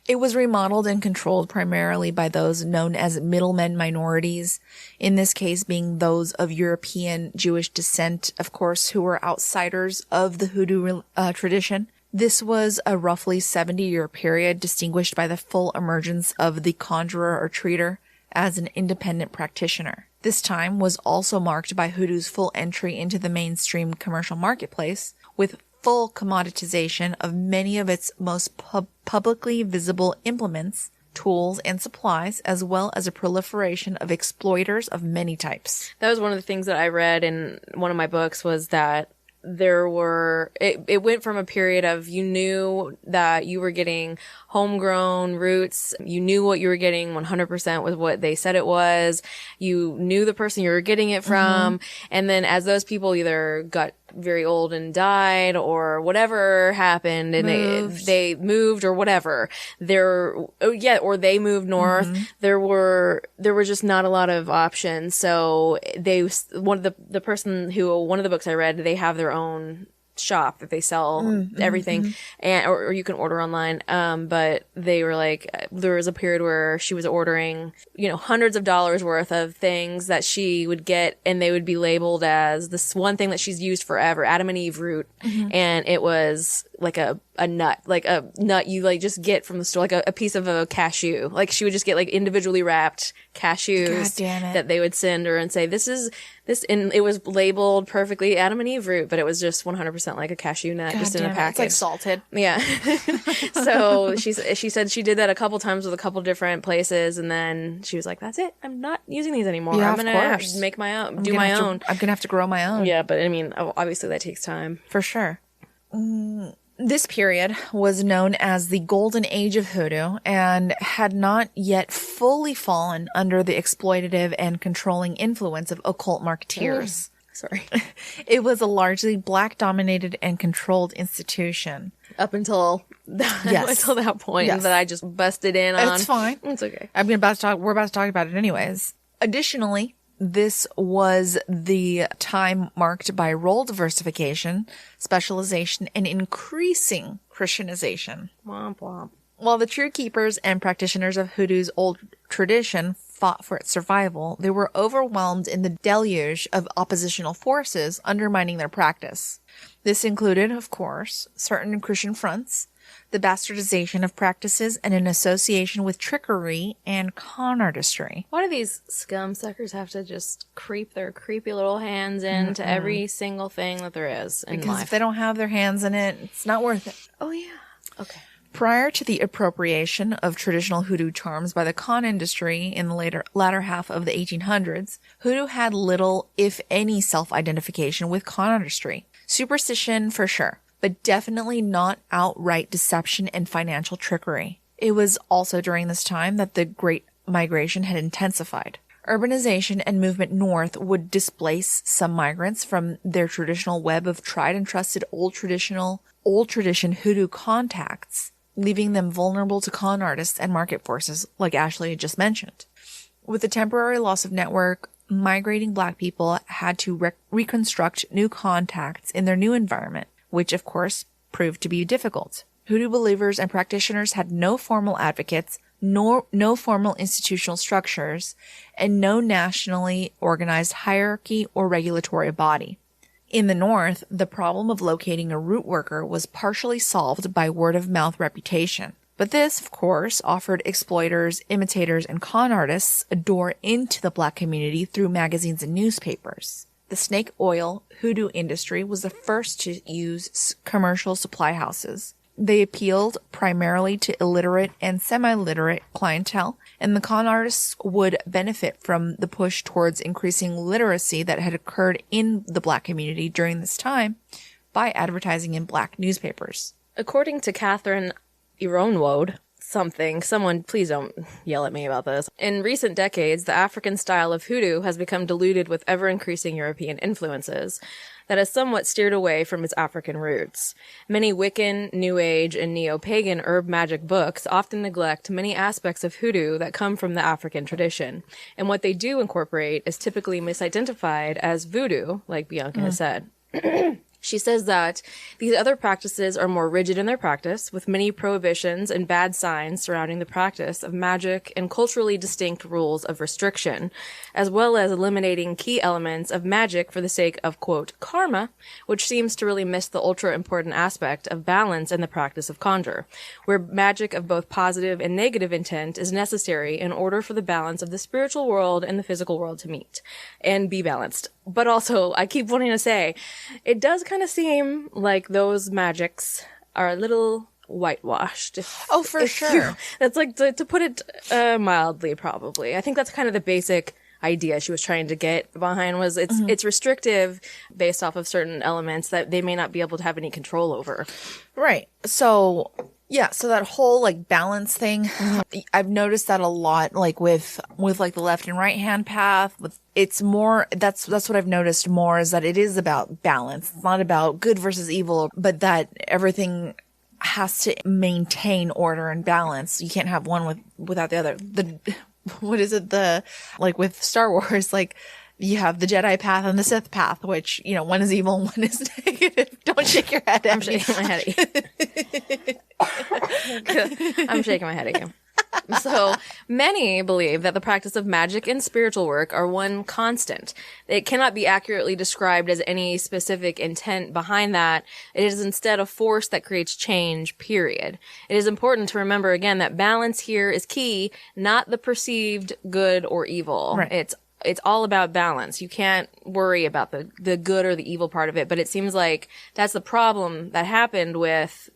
It was remodeled and controlled primarily by those known as middlemen minorities, in this case being those of European Jewish descent, of course, who were outsiders of the hoodoo tradition. This was a roughly 70-year period distinguished by the full emergence of the conjurer or treater as an independent practitioner. This time was also marked by hoodoo's full entry into the mainstream commercial marketplace, with full commoditization of many of its most publicly visible implements, tools, and supplies, as well as a proliferation of exploiters of many types. That was one of the things that I read in one of my books, was that it went from a period of you knew that you were getting homegrown roots. You knew what you were getting 100% with what they said it was. You knew the person you were getting it from. And then as those people either got very old and died or whatever happened and they moved or whatever, or they moved north, there were just not a lot of options. So one of the books I read, they have their own shop that they sell everything and or you can order online, but they were like, there was a period where she was ordering hundreds of dollars worth of things that she would get, and they would be labeled as this one thing that she's used forever, Adam and Eve root, and it was like a nut you just get from the store, like a piece of a cashew. Like she would just get individually wrapped cashews that they would send her and say, this, and it was labeled perfectly Adam and Eve root, but it was just 100% like a cashew nut, just in a package. It's like salted. Yeah. So she said she did that a couple times with a couple different places, and then she was like, that's it. I'm not using these anymore. Yeah, I'm going to make my own, do my own. I'm going to have to grow my own. Yeah, but I mean, obviously that takes time. For sure. This period was known as the Golden Age of Hoodoo and had not yet fully fallen under the exploitative and controlling influence of occult marketeers. Sorry. It was a largely black-dominated and controlled institution. Up until that point that I just busted in on. It's fine. It's okay. we're about to talk about it anyways. Additionally, this was the time marked by role diversification, specialization, and increasing Christianization. Womp womp. While the true keepers and practitioners of Hoodoo's old tradition fought for its survival, they were overwhelmed in the deluge of oppositional forces undermining their practice. This included, of course, certain Christian fronts, the bastardization of practices, and an association with trickery and con artistry. Why do these scum suckers have to just creep their creepy little hands into every single thing that there is in life? Because if they don't have their hands in it, it's not worth it. Oh, yeah. Okay. Prior to the appropriation of traditional hoodoo charms by the con industry in the latter half of the 1800s, hoodoo had little, if any, self-identification with con artistry. Superstition, for sure, but definitely not outright deception and financial trickery. It was also during this time that the Great Migration had intensified. Urbanization and movement north would displace some migrants from their traditional web of tried and trusted old tradition hoodoo contacts, leaving them vulnerable to con artists and market forces, like Ashley had just mentioned. With the temporary loss of network, migrating black people had to reconstruct new contacts in their new environment, which of course proved to be difficult. Hoodoo believers and practitioners had no formal advocates, no formal institutional structures, and no nationally organized hierarchy or regulatory body. In the North, the problem of locating a root worker was partially solved by word-of-mouth reputation. But this, of course, offered exploiters, imitators, and con artists a door into the black community through magazines and newspapers. The snake oil hoodoo industry was the first to use commercial supply houses. They appealed primarily to illiterate and semi-literate clientele, and the con artists would benefit from the push towards increasing literacy that had occurred in the Black community during this time by advertising in Black newspapers. According to Catherine Ironwood, someone, please don't yell at me about this. In recent decades, the African style of hoodoo has become diluted with ever-increasing European influences that has somewhat steered away from its African roots. Many Wiccan, New Age, and neo-pagan herb magic books often neglect many aspects of hoodoo that come from the African tradition, and what they do incorporate is typically misidentified as voodoo, like Bianca has said. She says that these other practices are more rigid in their practice, with many prohibitions and bad signs surrounding the practice of magic and culturally distinct rules of restriction, as well as eliminating key elements of magic for the sake of, quote, karma, which seems to really miss the ultra-important aspect of balance in the practice of conjure, where magic of both positive and negative intent is necessary in order for the balance of the spiritual world and the physical world to meet and be balanced. But also, I keep wanting to say, it does kind of seem like those magics are a little whitewashed. For sure. That's like, to put it mildly, probably. I think that's kind of the basic idea she was trying to get behind was it's restrictive based off of certain elements that they may not be able to have any control over. Right. So... yeah, so that whole like balance thing, I've noticed that a lot, like with like the left and right hand path. It's more that's what I've noticed more is that it is about balance. It's not about good versus evil, but that everything has to maintain order and balance. You can't have one without the other. What is it? Like with Star Wars, like. You have the Jedi path and the Sith path, which, one is evil and one is negative. Don't shake your head at me. I'm shaking my head at you. I'm shaking my head at you. So many believe that the practice of magic and spiritual work are one constant. It cannot be accurately described as any specific intent behind that. It is instead a force that creates change, period. It is important to remember again that balance here is key, not the perceived good or evil. Right. It's all about balance. You can't worry about the good or the evil part of it, but it seems like that's the problem that happened with,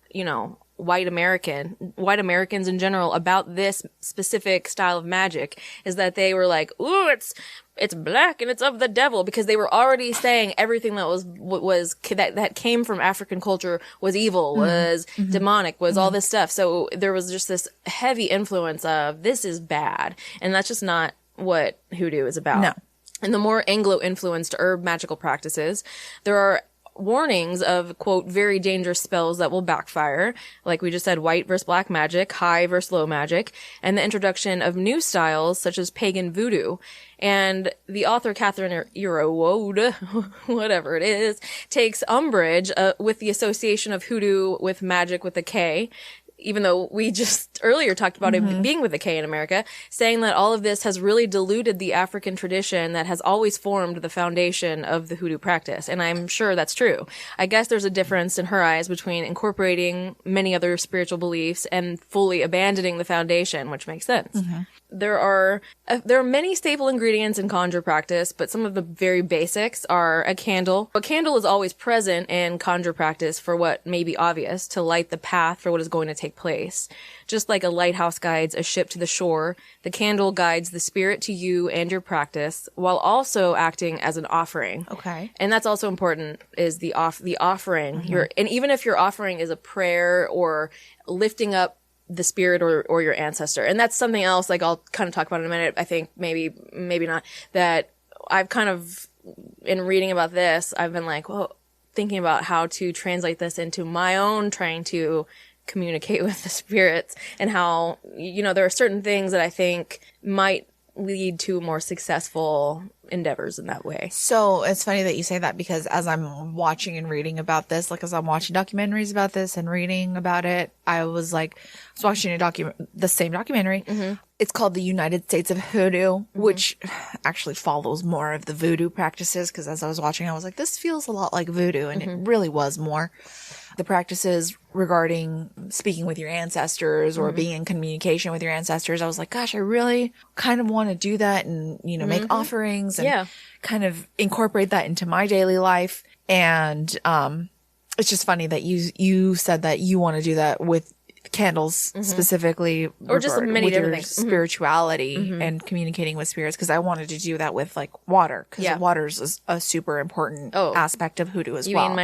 white Americans in general about this specific style of magic is that they were like, ooh, it's black and it's of the devil, because they were already saying everything that came from African culture was evil, was demonic, was all this stuff. So there was just this heavy influence of this is bad. And that's just not what hoodoo is about. No. In the more Anglo-influenced herb magical practices, there are warnings of, quote, very dangerous spells that will backfire, like we just said, white versus black magic, high versus low magic, and the introduction of new styles such as pagan voodoo. And the author Catherine Ironwood, whatever it is, takes umbrage with the association of hoodoo with magic with a K, even though we just earlier talked about it being with a K in America, saying that all of this has really diluted the African tradition that has always formed the foundation of the hoodoo practice. And I'm sure that's true. I guess there's a difference in her eyes between incorporating many other spiritual beliefs and fully abandoning the foundation, which makes sense. There are many staple ingredients in conjure practice, but some of the very basics are a candle. A candle is always present in conjure practice for what may be obvious, to light the path for what is going to take place. Just like a lighthouse guides a ship to the shore, the candle guides the spirit to you and your practice, while also acting as an offering. Okay. And that's also important, is the offering. And even if your offering is a prayer or lifting up the spirit or your ancestor. And that's something else, like I'll kind of talk about in a minute, I think, maybe not, that I've kind of, in reading about this, I've been like, well, thinking about how to translate this into my own trying to communicate with the spirits, and how, there are certain things that I think might lead to more successful endeavors in that way. So it's funny that you say that, because as I'm watching and reading about this, like as I'm watching documentaries about this and reading about it, I was watching the same documentary. It's called The United States of Hoodoo, which actually follows more of the voodoo practices, because as I was watching, I was like, this feels a lot like voodoo, and it really was more. The practices regarding speaking with your ancestors or being in communication with your ancestors, I was like, gosh, I really kind of want to do that and, make offerings and kind of incorporate that into my daily life. And It's just funny that you said that you want to do that with candles specifically, or just many with different your things. spirituality and communicating with spirits, because I wanted to do that with like water, because water is a super important aspect of hoodoo as well. You mean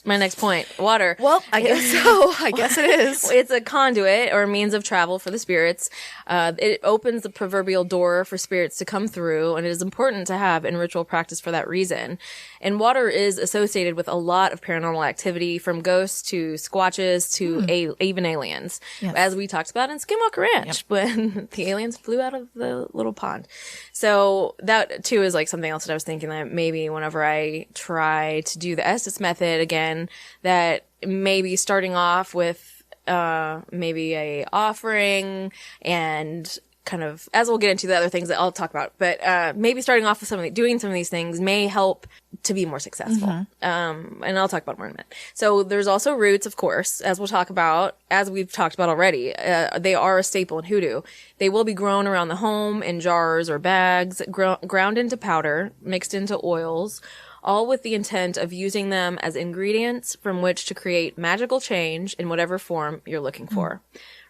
my next point, water? Well, I guess so. I guess it is. It's a conduit or means of travel for the spirits. It opens the proverbial door for spirits to come through, and it is important to have in ritual practice for that reason. And water is associated with a lot of paranormal activity, from ghosts to squatches to even aliens, as we talked about in Skinwalker Ranch when the aliens flew out of the little pond. So that too is like something else that I was thinking that maybe whenever I try to do the Estes method again, that maybe starting off with maybe a offering, and kind of, as we'll get into the other things that I'll talk about, but maybe starting off with doing some of these things may help to be more successful. And I'll talk about more in a minute. So there's also roots, of course, as we've talked about already. They are a staple in hoodoo. They will be grown around the home in jars or bags, ground into powder, mixed into oils, all with the intent of using them as ingredients from which to create magical change in whatever form you're looking for.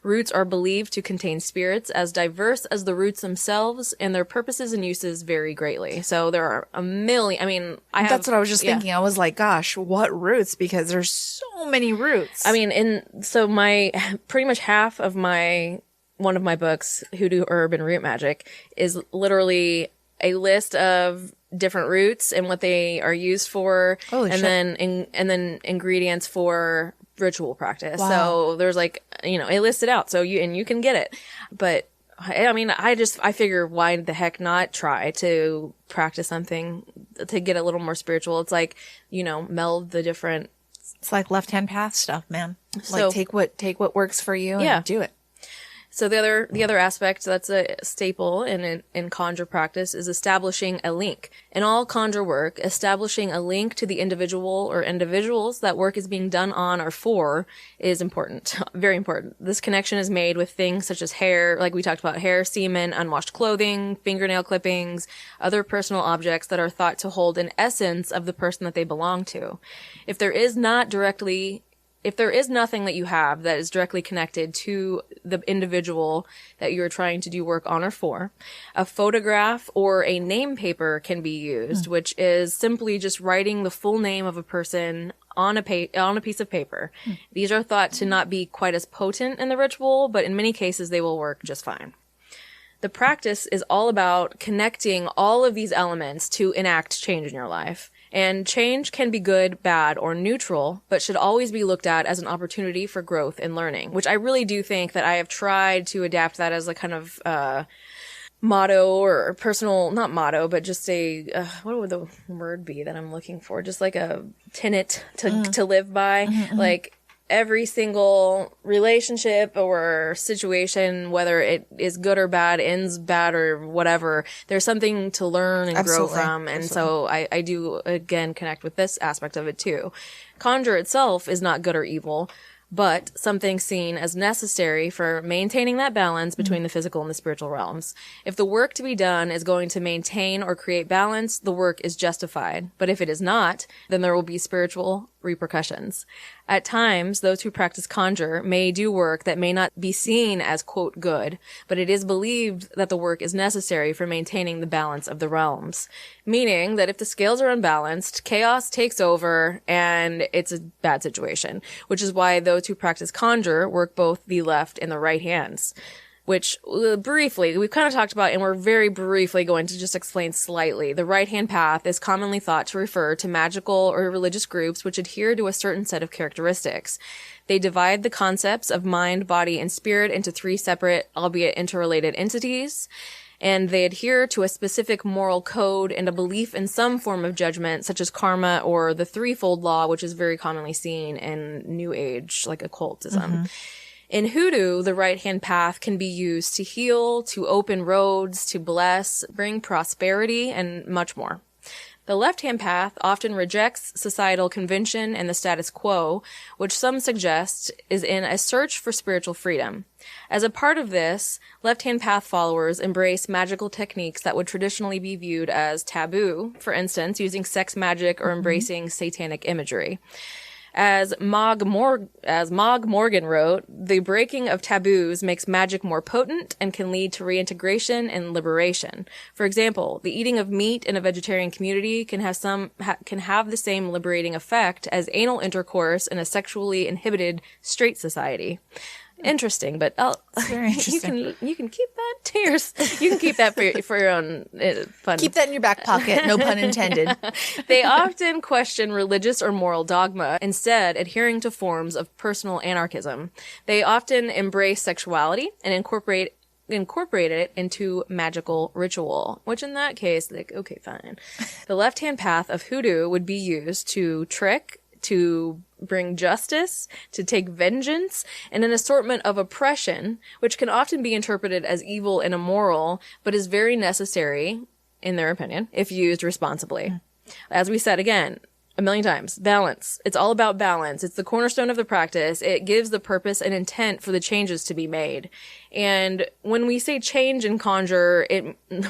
Roots are believed to contain spirits as diverse as the roots themselves, and their purposes and uses vary greatly. So there are a million. I mean, that's what I was just thinking. I was like, gosh, what roots? Because there's so many roots. I mean, so pretty much half of one of my books, Hoodoo Herb and Root Magic, is literally a list of different roots and what they are used for, then ingredients for ritual practice. Wow. So there's like, it lists it out, so you can get it. But I mean, I figure, why the heck not try to practice something to get a little more spiritual? It's like, meld the different. It's like left-hand path stuff, man. So, like take what works for you and do it. So the other aspect that's a staple in conjure practice is establishing a link. In all conjure work, establishing a link to the individual or individuals that work is being done on or for is important. Very important. This connection is made with things such as hair, like we talked about, hair, semen, unwashed clothing, fingernail clippings, other personal objects that are thought to hold an essence of the person that they belong to. If there is nothing that you have that is directly connected to the individual that you're trying to do work on or for, a photograph or a name paper can be used, which is simply just writing the full name of a person on a piece of paper. These are thought to not be quite as potent in the ritual, but in many cases they will work just fine. The practice is all about connecting all of these elements to enact change in your life. And change can be good, bad, or neutral, but should always be looked at as an opportunity for growth and learning, which I really do think that I have tried to adapt that as a kind of motto, or personal, not motto, but just what would the word be that I'm looking for? Just like a tenet to live by. Like, every single relationship or situation, whether it is good or bad, ends bad or whatever, there's something to learn and grow from. And so I do, again, connect with this aspect of it too. Conjure itself is not good or evil, but something seen as necessary for maintaining that balance between the physical and the spiritual realms. If the work to be done is going to maintain or create balance, the work is justified. But if it is not, then there will be spiritual repercussions. At times, those who practice conjure may do work that may not be seen as, quote, good, but it is believed that the work is necessary for maintaining the balance of the realms. Meaning that if the scales are unbalanced, chaos takes over and it's a bad situation, which is why those who practice conjure work both the left and the right hands. Which, briefly, we've kind of talked about, and we're very briefly going to just explain slightly. The right-hand path is commonly thought to refer to magical or religious groups which adhere to a certain set of characteristics. They divide the concepts of mind, body, and spirit into three separate, albeit interrelated entities, and they adhere to a specific moral code and a belief in some form of judgment, such as karma or the threefold law, which is very commonly seen in New Age, like occultism. In Hoodoo, the right-hand path can be used to heal, to open roads, to bless, bring prosperity, and much more. The left-hand path often rejects societal convention and the status quo, which some suggest is in a search for spiritual freedom. As a part of this, left-hand path followers embrace magical techniques that would traditionally be viewed as taboo, for instance, using sex magic or embracing satanic imagery. As Mog Morgan wrote, the breaking of taboos makes magic more potent and can lead to reintegration and liberation. For example, the eating of meat in a vegetarian community can have the same liberating effect as anal intercourse in a sexually inhibited straight society. Interesting, but very interesting. You can keep that to yourself. You can keep that for your own fun. Keep that in your back pocket. No pun intended. They often question religious or moral dogma, instead adhering to forms of personal anarchism. They often embrace sexuality and incorporate it into magical ritual, which in that case, like, okay, fine. The left-hand path of hoodoo would be used to trick, to bring justice, to take vengeance, and an assortment of oppression, which can often be interpreted as evil and immoral, but is very necessary, in their opinion, if used responsibly. As we said again, a million times, balance. It's all about balance. It's the cornerstone of the practice. It gives the purpose and intent for the changes to be made. And when we say change in Conjure,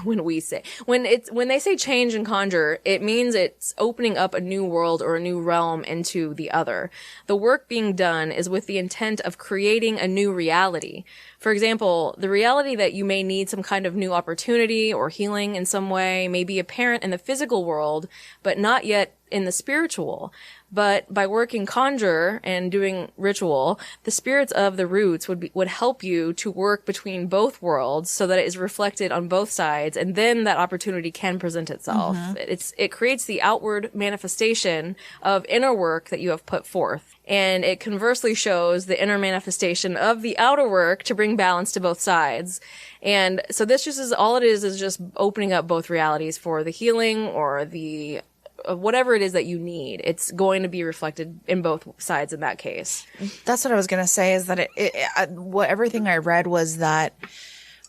when they say change in Conjure, it means it's opening up a new world or a new realm into the other. The work being done is with the intent of creating a new reality. For example, the reality that you may need some kind of new opportunity or healing in some way may be apparent in the physical world, but not yet in the spiritual. But by working Conjure and doing ritual, the spirits of the roots would help you to work between both worlds so that it is reflected on both sides, and then that opportunity can present itself. It creates the outward manifestation of inner work that you have put forth. And it conversely shows the inner manifestation of the outer work to bring balance to both sides. And so this just is all it is just opening up both realities for the healing or the whatever it is that you need. It's going to be reflected in both sides in that case. That's what I was going to say, is that everything I read was that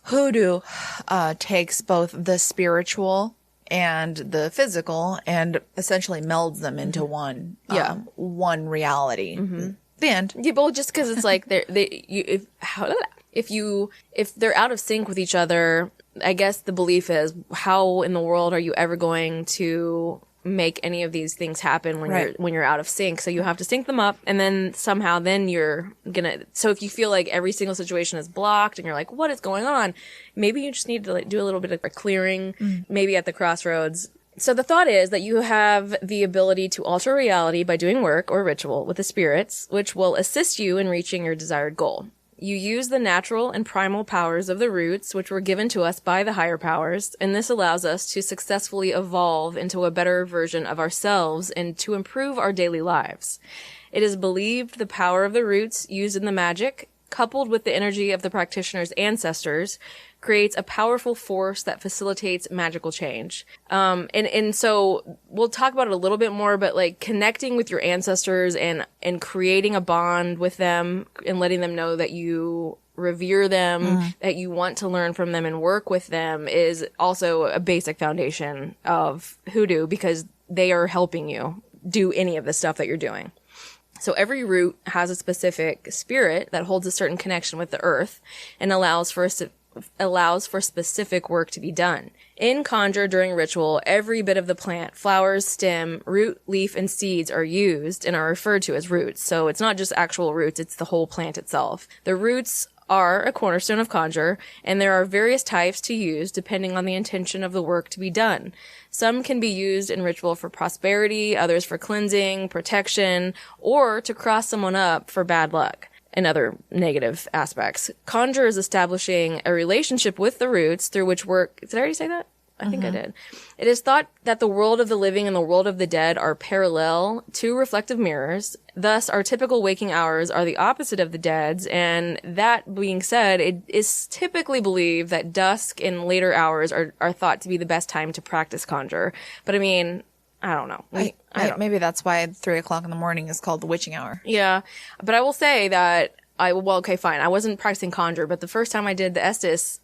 hoodoo takes both the spiritual and the physical and essentially melds them into one reality. The end. Yeah, but just because it's like if they're out of sync with each other, I guess the belief is, how in the world are you ever going to make any of these things happen when you're out of sync? So you have to sync them up, and then somehow you're gonna, so if you feel like every single situation is blocked and you're like, what is going on? Maybe you just need to do a little bit of a clearing, maybe at the crossroads. So the thought is that you have the ability to alter reality by doing work or ritual with the spirits, which will assist you in reaching your desired goal. You use the natural and primal powers of the roots, which were given to us by the higher powers, and this allows us to successfully evolve into a better version of ourselves and to improve our daily lives. It is believed the power of the roots used in the magic, coupled with the energy of the practitioner's ancestors, creates a powerful force that facilitates magical change. And so we'll talk about it a little bit more, but like connecting with your ancestors and creating a bond with them and letting them know that you revere them, that you want to learn from them and work with them is also a basic foundation of hoodoo, because they are helping you do any of the stuff that you're doing. So every root has a specific spirit that holds a certain connection with the earth and allows for specific work to be done. In Conjure, during ritual, every bit of the plant, flowers, stem, root, leaf, and seeds are used and are referred to as roots. So it's not just actual roots, it's the whole plant itself. The roots are a cornerstone of Conjure, and there are various types to use depending on the intention of the work to be done. Some can be used in ritual for prosperity, others for cleansing, protection, or to cross someone up for bad luck and other negative aspects. Conjure is establishing a relationship with the roots through which work... Did I already say that? I think I did. It is thought that the world of the living and the world of the dead are parallel, two reflective mirrors. Thus, our typical waking hours are the opposite of the dead's, and that being said, it is typically believed that dusk and later hours are thought to be the best time to practice Conjure. But I mean, I don't know. Maybe that's why 3 o'clock in the morning is called the witching hour. Yeah. But I will say that okay, fine. I wasn't practicing Conjure, but the first time I did the Estes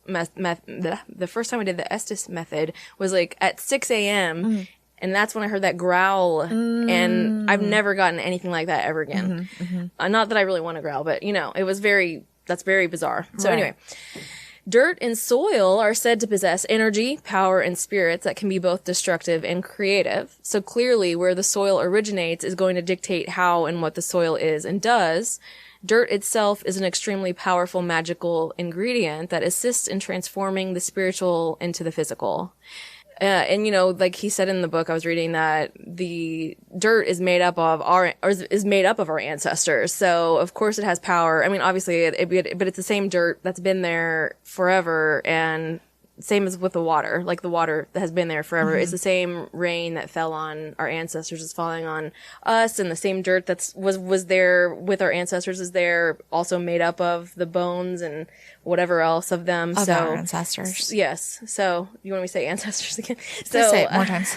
method was like at 6 a.m. And that's when I heard that growl, and I've never gotten anything like that ever again. Not that I really want to growl, but that's very bizarre. So anyway, Dirt and soil are said to possess energy, power, and spirits that can be both destructive and creative. So clearly, where the soil originates is going to dictate how and what the soil is and does. Dirt itself is an extremely powerful magical ingredient that assists in transforming the spiritual into the physical. And you know, like he said in the book I was reading, that the dirt is made up of our ancestors. So of course it has power. I mean, obviously, but it's the same dirt that's been there forever, and same as with the water. Like the water that has been there forever. It's the same rain that fell on our ancestors is falling on us, and the same dirt that was there with our ancestors is there, also made up of the bones and whatever else of them. Of so our ancestors. Yes. So you want me to say ancestors again? So say it more times.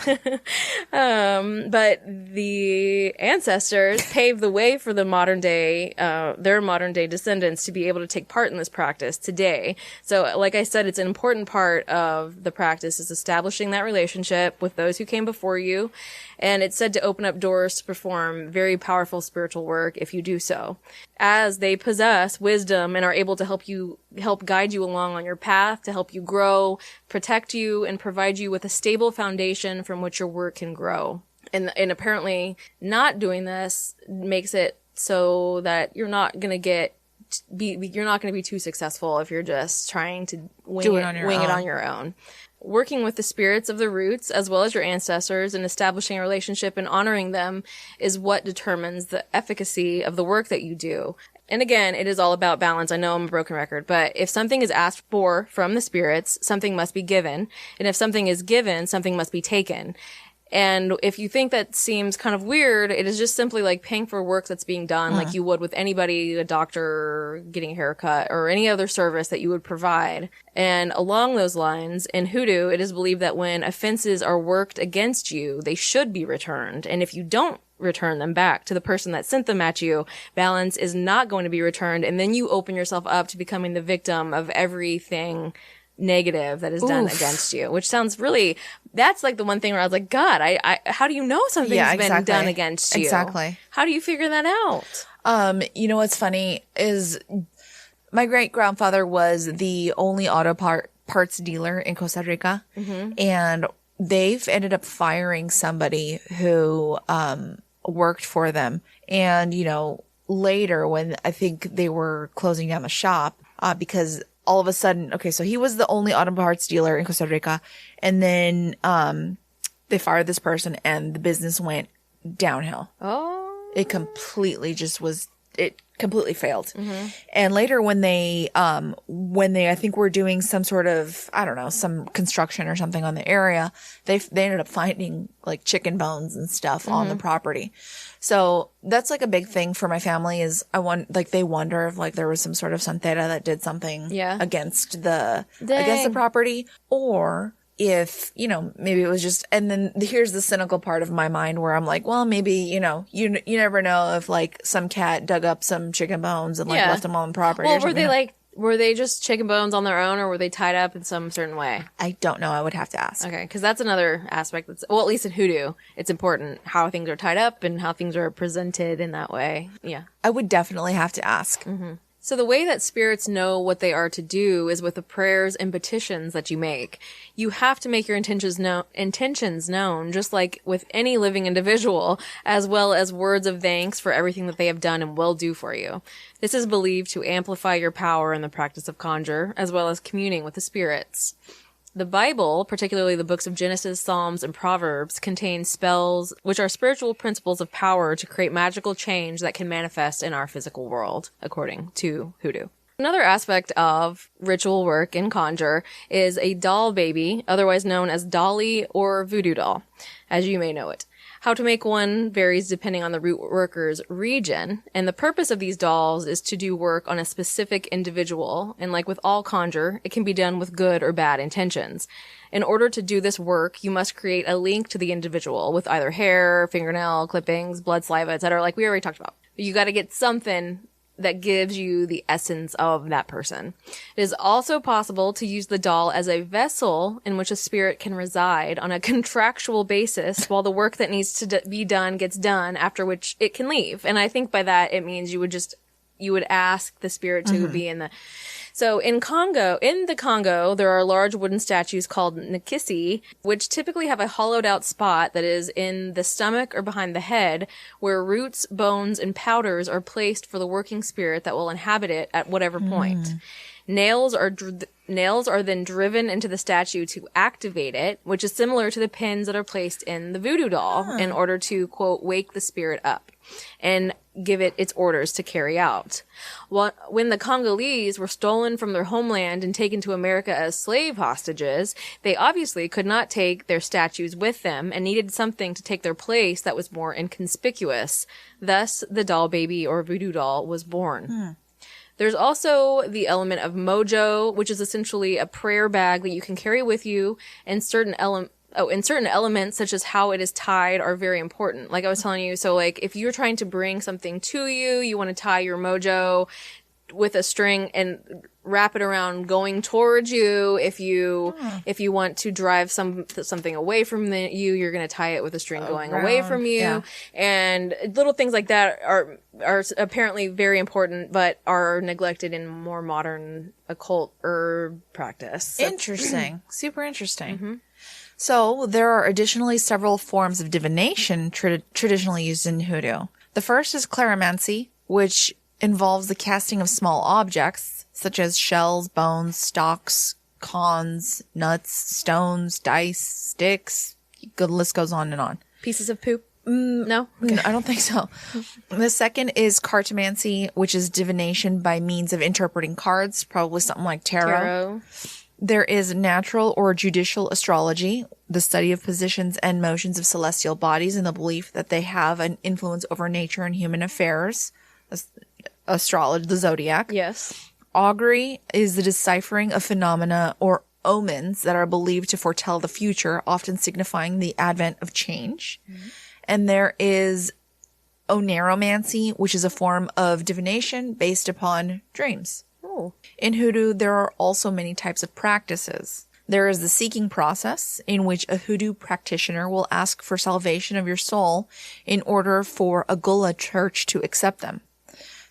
But the ancestors paved the way for the modern day, their modern day descendants to be able to take part in this practice today. So like I said, it's an important part of the practice is establishing that relationship with those who came before you. And it's said to open up doors to perform very powerful spiritual work if you do so, as they possess wisdom and are able to help guide you along on your path, to help you grow, protect you, and provide you with a stable foundation from which your work can grow. And apparently not doing this makes it so that you're not going to be too successful if you're just trying to wing it on your own. Working with the spirits of the roots as well as your ancestors and establishing a relationship and honoring them is what determines the efficacy of the work that you do. And again, it is all about balance. I know I'm a broken record, but if something is asked for from the spirits, something must be given. And if something is given, something must be taken. And if you think that seems kind of weird, it is just simply like paying for work that's being done like you would with anybody, a doctor, getting a haircut, or any other service that you would provide. And along those lines, in Hoodoo, it is believed that when offenses are worked against you, they should be returned. And if you don't return them back to the person that sent them at you, balance is not going to be returned. And then you open yourself up to becoming the victim of everything negative that is done against you, which sounds really, that's like the one thing where I was like, God, I how do you know something's been done against you? Exactly. How do you figure that out? You know what's funny is my great grandfather was the only auto parts dealer in Costa Rica, and they've ended up firing somebody who worked for them. And you know, later when I think they were closing down the shop because all of a sudden, okay, so he was the only auto parts dealer in Costa Rica, and then they fired this person, and the business went downhill. Oh, it completely failed. And later, when they I think were doing some sort of, I don't know, some construction or something on the area, they ended up finding like chicken bones and stuff on the property. So that's like a big thing for my family is they wonder if like there was some sort of santera that did something against the property, or if, you know, maybe it was just, and then here's the cynical part of my mind where I'm like, well, maybe, you know, you never know if like some cat dug up some chicken bones and like left them on the property. Well, were they just chicken bones on their own, or were they tied up in some certain way? I don't know. I would have to ask. Okay, because that's another aspect that's, well, at least in Hoodoo, it's important how things are tied up and how things are presented in that way. Yeah. I would definitely have to ask. So the way that spirits know what they are to do is with the prayers and petitions that you make. You have to make your intentions known, just like with any living individual, as well as words of thanks for everything that they have done and will do for you. This is believed to amplify your power in the practice of conjure, as well as communing with the spirits. The Bible, particularly the books of Genesis, Psalms, and Proverbs, contain spells, which are spiritual principles of power to create magical change that can manifest in our physical world, according to Hoodoo. Another aspect of ritual work in Conjure is a doll baby, otherwise known as dolly or voodoo doll, as you may know it. How to make one varies depending on the root worker's region, and the purpose of these dolls is to do work on a specific individual, and like with all conjure, it can be done with good or bad intentions. In order to do this work, you must create a link to the individual with either hair, fingernail, clippings, blood, saliva, etc., like we already talked about. You gotta get something that gives you the essence of that person. It is also possible to use the doll as a vessel in which a spirit can reside on a contractual basis while the work that needs to be done gets done, after which it can leave. And I think by that it means you would ask the spirit to be in the So in the Congo, there are large wooden statues called nkisi, which typically have a hollowed out spot that is in the stomach or behind the head, where roots, bones, and powders are placed for the working spirit that will inhabit it at whatever point. Nails are then driven into the statue to activate it, which is similar to the pins that are placed in the voodoo doll in order to, quote, wake the spirit up and give it its orders to carry out. When the Congolese were stolen from their homeland and taken to America as slave hostages, they obviously could not take their statues with them and needed something to take their place that was more inconspicuous. Thus, the doll baby or voodoo doll was born. There's also the element of mojo, which is essentially a prayer bag that you can carry with you, and certain elements, such as how it is tied, are very important. Like I was telling you, so like if you're trying to bring something to you, you want to tie your mojo with a string and wrap it around going towards you. If you want to drive something away from you, you're going to tie it with a string going away from you. Yeah. And little things like that are apparently very important, but are neglected in more modern occult herb practice. Interesting. Super interesting. So there are additionally several forms of divination traditionally used in hoodoo. The first is clarimancy, which involves the casting of small objects, such as shells, bones, stalks, cons, nuts, stones, dice, sticks. The list goes on and on. Pieces of poop? No? Okay. I don't think so. The second is cartomancy, which is divination by means of interpreting cards, probably something like tarot. There is natural or judicial astrology, the study of positions and motions of celestial bodies and the belief that they have an influence over nature and human affairs. Astrology, the zodiac. Yes. Augury is the deciphering of phenomena or omens that are believed to foretell the future, often signifying the advent of change. And there is oneromancy, which is a form of divination based upon dreams. In hoodoo, there are also many types of practices. There is the seeking process, in which a hoodoo practitioner will ask for salvation of your soul in order for a Gullah church to accept them.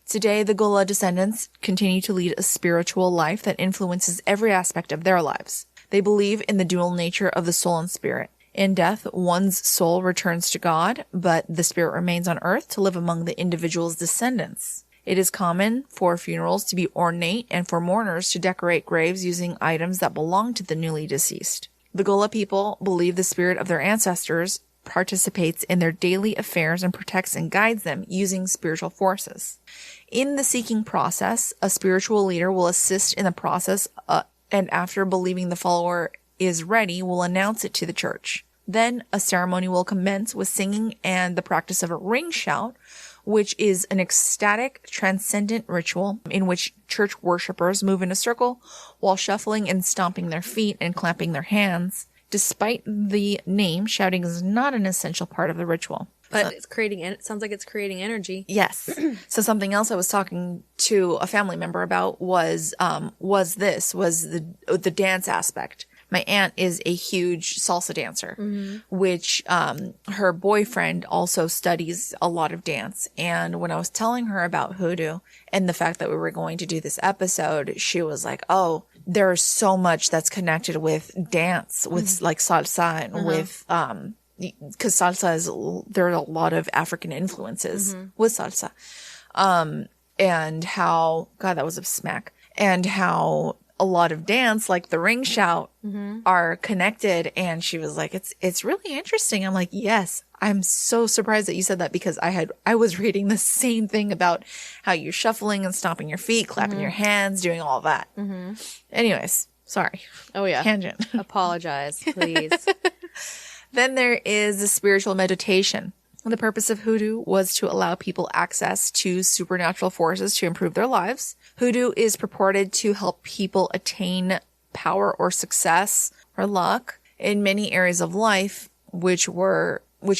Today, the Gullah descendants continue to lead a spiritual life that influences every aspect of their lives. They believe in the dual nature of the soul and spirit. In death, one's soul returns to God, but the spirit remains on earth to live among the individual's descendants. It is common for funerals to be ornate and for mourners to decorate graves using items that belong to the newly deceased. The Gullah people believe the spirit of their ancestors participates in their daily affairs and protects and guides them using spiritual forces. In the seeking process, a spiritual leader will assist in the process and after believing the follower is ready, will announce it to the church. Then a ceremony will commence with singing and the practice of a ring shout, which is an ecstatic, transcendent ritual in which church worshippers move in a circle while shuffling and stomping their feet and clapping their hands. Despite the name, shouting is not an essential part of the ritual. But it sounds like it's creating energy. Yes. So something else I was talking to a family member about was the dance aspect. My aunt is a huge salsa dancer, which her boyfriend also studies a lot of dance. And when I was telling her about hoodoo and the fact that we were going to do this episode, she was like, oh, there's so much that's connected with dance, with like salsa and with, because salsa there are a lot of African influences with salsa. And how, God, that was a smack. And how a lot of dance, like the ring shout, are connected. And she was like, it's really interesting. I'm like, yes, I'm so surprised that you said that, because I was reading the same thing about how you're shuffling and stomping your feet, clapping your hands, doing all that. Anyways, sorry. Oh yeah. Tangent. Apologize, please. Then there is the spiritual meditation. The purpose of hoodoo was to allow people access to supernatural forces to improve their lives. Hoodoo is purported to help people attain power or success or luck in many areas of life, which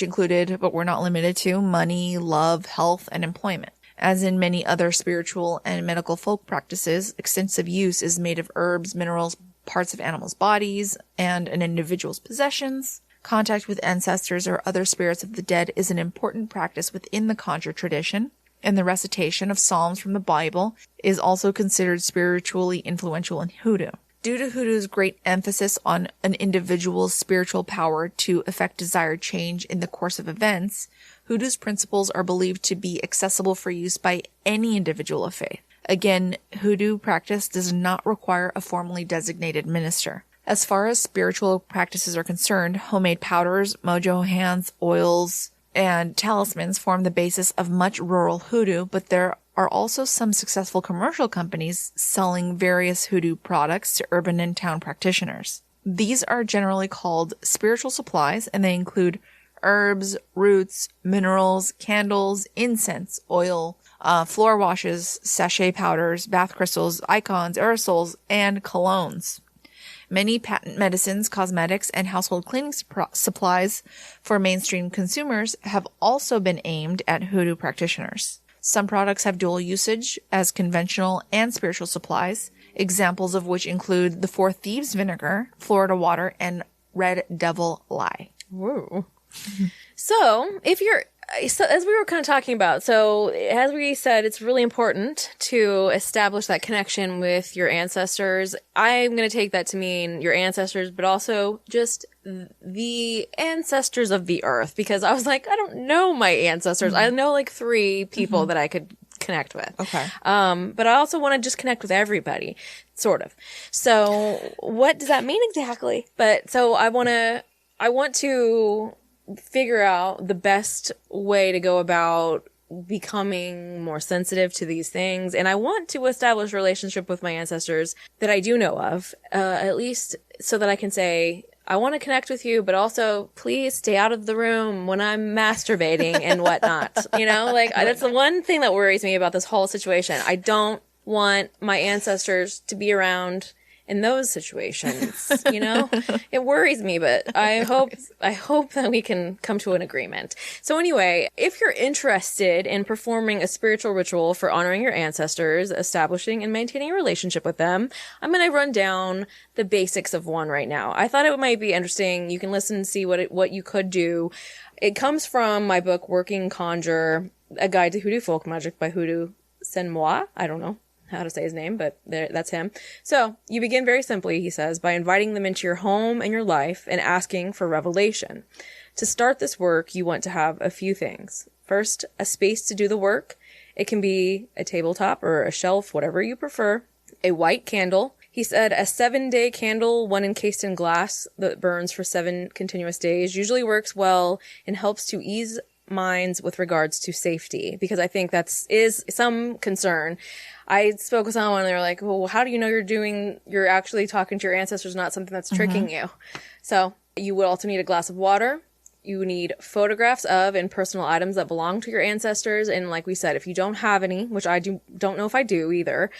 included, but were not limited to, money, love, health, and employment. As in many other spiritual and medical folk practices, extensive use is made of herbs, minerals, parts of animals' bodies, and an individual's possessions. Contact with ancestors or other spirits of the dead is an important practice within the Conjure tradition. and the recitation of psalms from the Bible is also considered spiritually influential in hoodoo. Due to hoodoo's great emphasis on an individual's spiritual power to effect desired change in the course of events, hoodoo's principles are believed to be accessible for use by any individual of faith. Again, hoodoo practice does not require a formally designated minister. As far as spiritual practices are concerned, homemade powders, mojo hands, oils, and talismans form the basis of much rural hoodoo, but there are also some successful commercial companies selling various hoodoo products to urban and town practitioners. These are generally called spiritual supplies, and they include herbs, roots, minerals, candles, incense, oil, floor washes, sachet powders, bath crystals, icons, aerosols, and colognes. Many patent medicines, cosmetics, and household cleaning supplies for mainstream consumers have also been aimed at hoodoo practitioners. Some products have dual usage as conventional and spiritual supplies, examples of which include the Four Thieves vinegar, Florida water, and Red Devil lye. Woo. So, as we were kind of talking about, so as we said, it's really important to establish that connection with your ancestors. I'm going to take that to mean your ancestors, but also just the ancestors of the earth, because I was like, I don't know my ancestors. I know like 3 people that I could connect with. Okay. But I also want to just connect with everybody, sort of. So what does that mean exactly? But so I want to figure out the best way to go about becoming more sensitive to these things. And I want to establish a relationship with my ancestors that I do know of, at least so that I can say, I want to connect with you, but also please stay out of the room when I'm masturbating and whatnot. You know, like that's the one thing that worries me about this whole situation. I don't want my ancestors to be around in those situations, you know. It worries me, but I hope that we can come to an agreement. So anyway, if you're interested in performing a spiritual ritual for honoring your ancestors, establishing and maintaining a relationship with them, I'm going to run down the basics of one right now. I thought it might be interesting. You can listen and see what you could do. It comes from my book, Working Conjure, A Guide to Hoodoo Folk Magic by Hoodoo Senmois. I don't know how to say his name, but that's him. So you begin very simply, he says, by inviting them into your home and your life and asking for revelation. To start this work, you want to have a few things. First, a space to do the work. It can be a tabletop or a shelf, whatever you prefer. A white candle. He said a 7-day candle, one encased in glass that burns for 7 continuous days, usually works well and helps to ease minds with regards to safety, because I think is some concern. I spoke with someone and they were like, well, how do you know you're actually talking to your ancestors, not something that's tricking you? So you would also need a glass of water. You need photographs of and personal items that belong to your ancestors. And like we said, if you don't have any, which I don't know if I do either,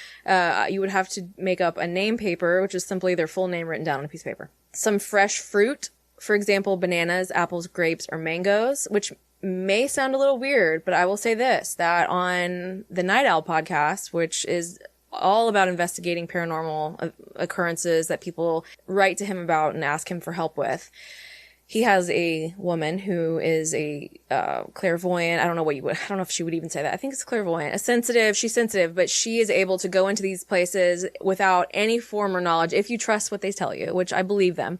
you would have to make up a name paper, which is simply their full name written down on a piece of paper. Some fresh fruit, for example, bananas, apples, grapes, or mangoes, which may sound a little weird, but I will say this, that on the Night Owl podcast, which is all about investigating paranormal occurrences that people write to him about and ask him for help with, he has a woman who is a clairvoyant. I don't know if she would even say that. I think it's clairvoyant. She's sensitive, but she is able to go into these places without any form or knowledge, if you trust what they tell you, which I believe them.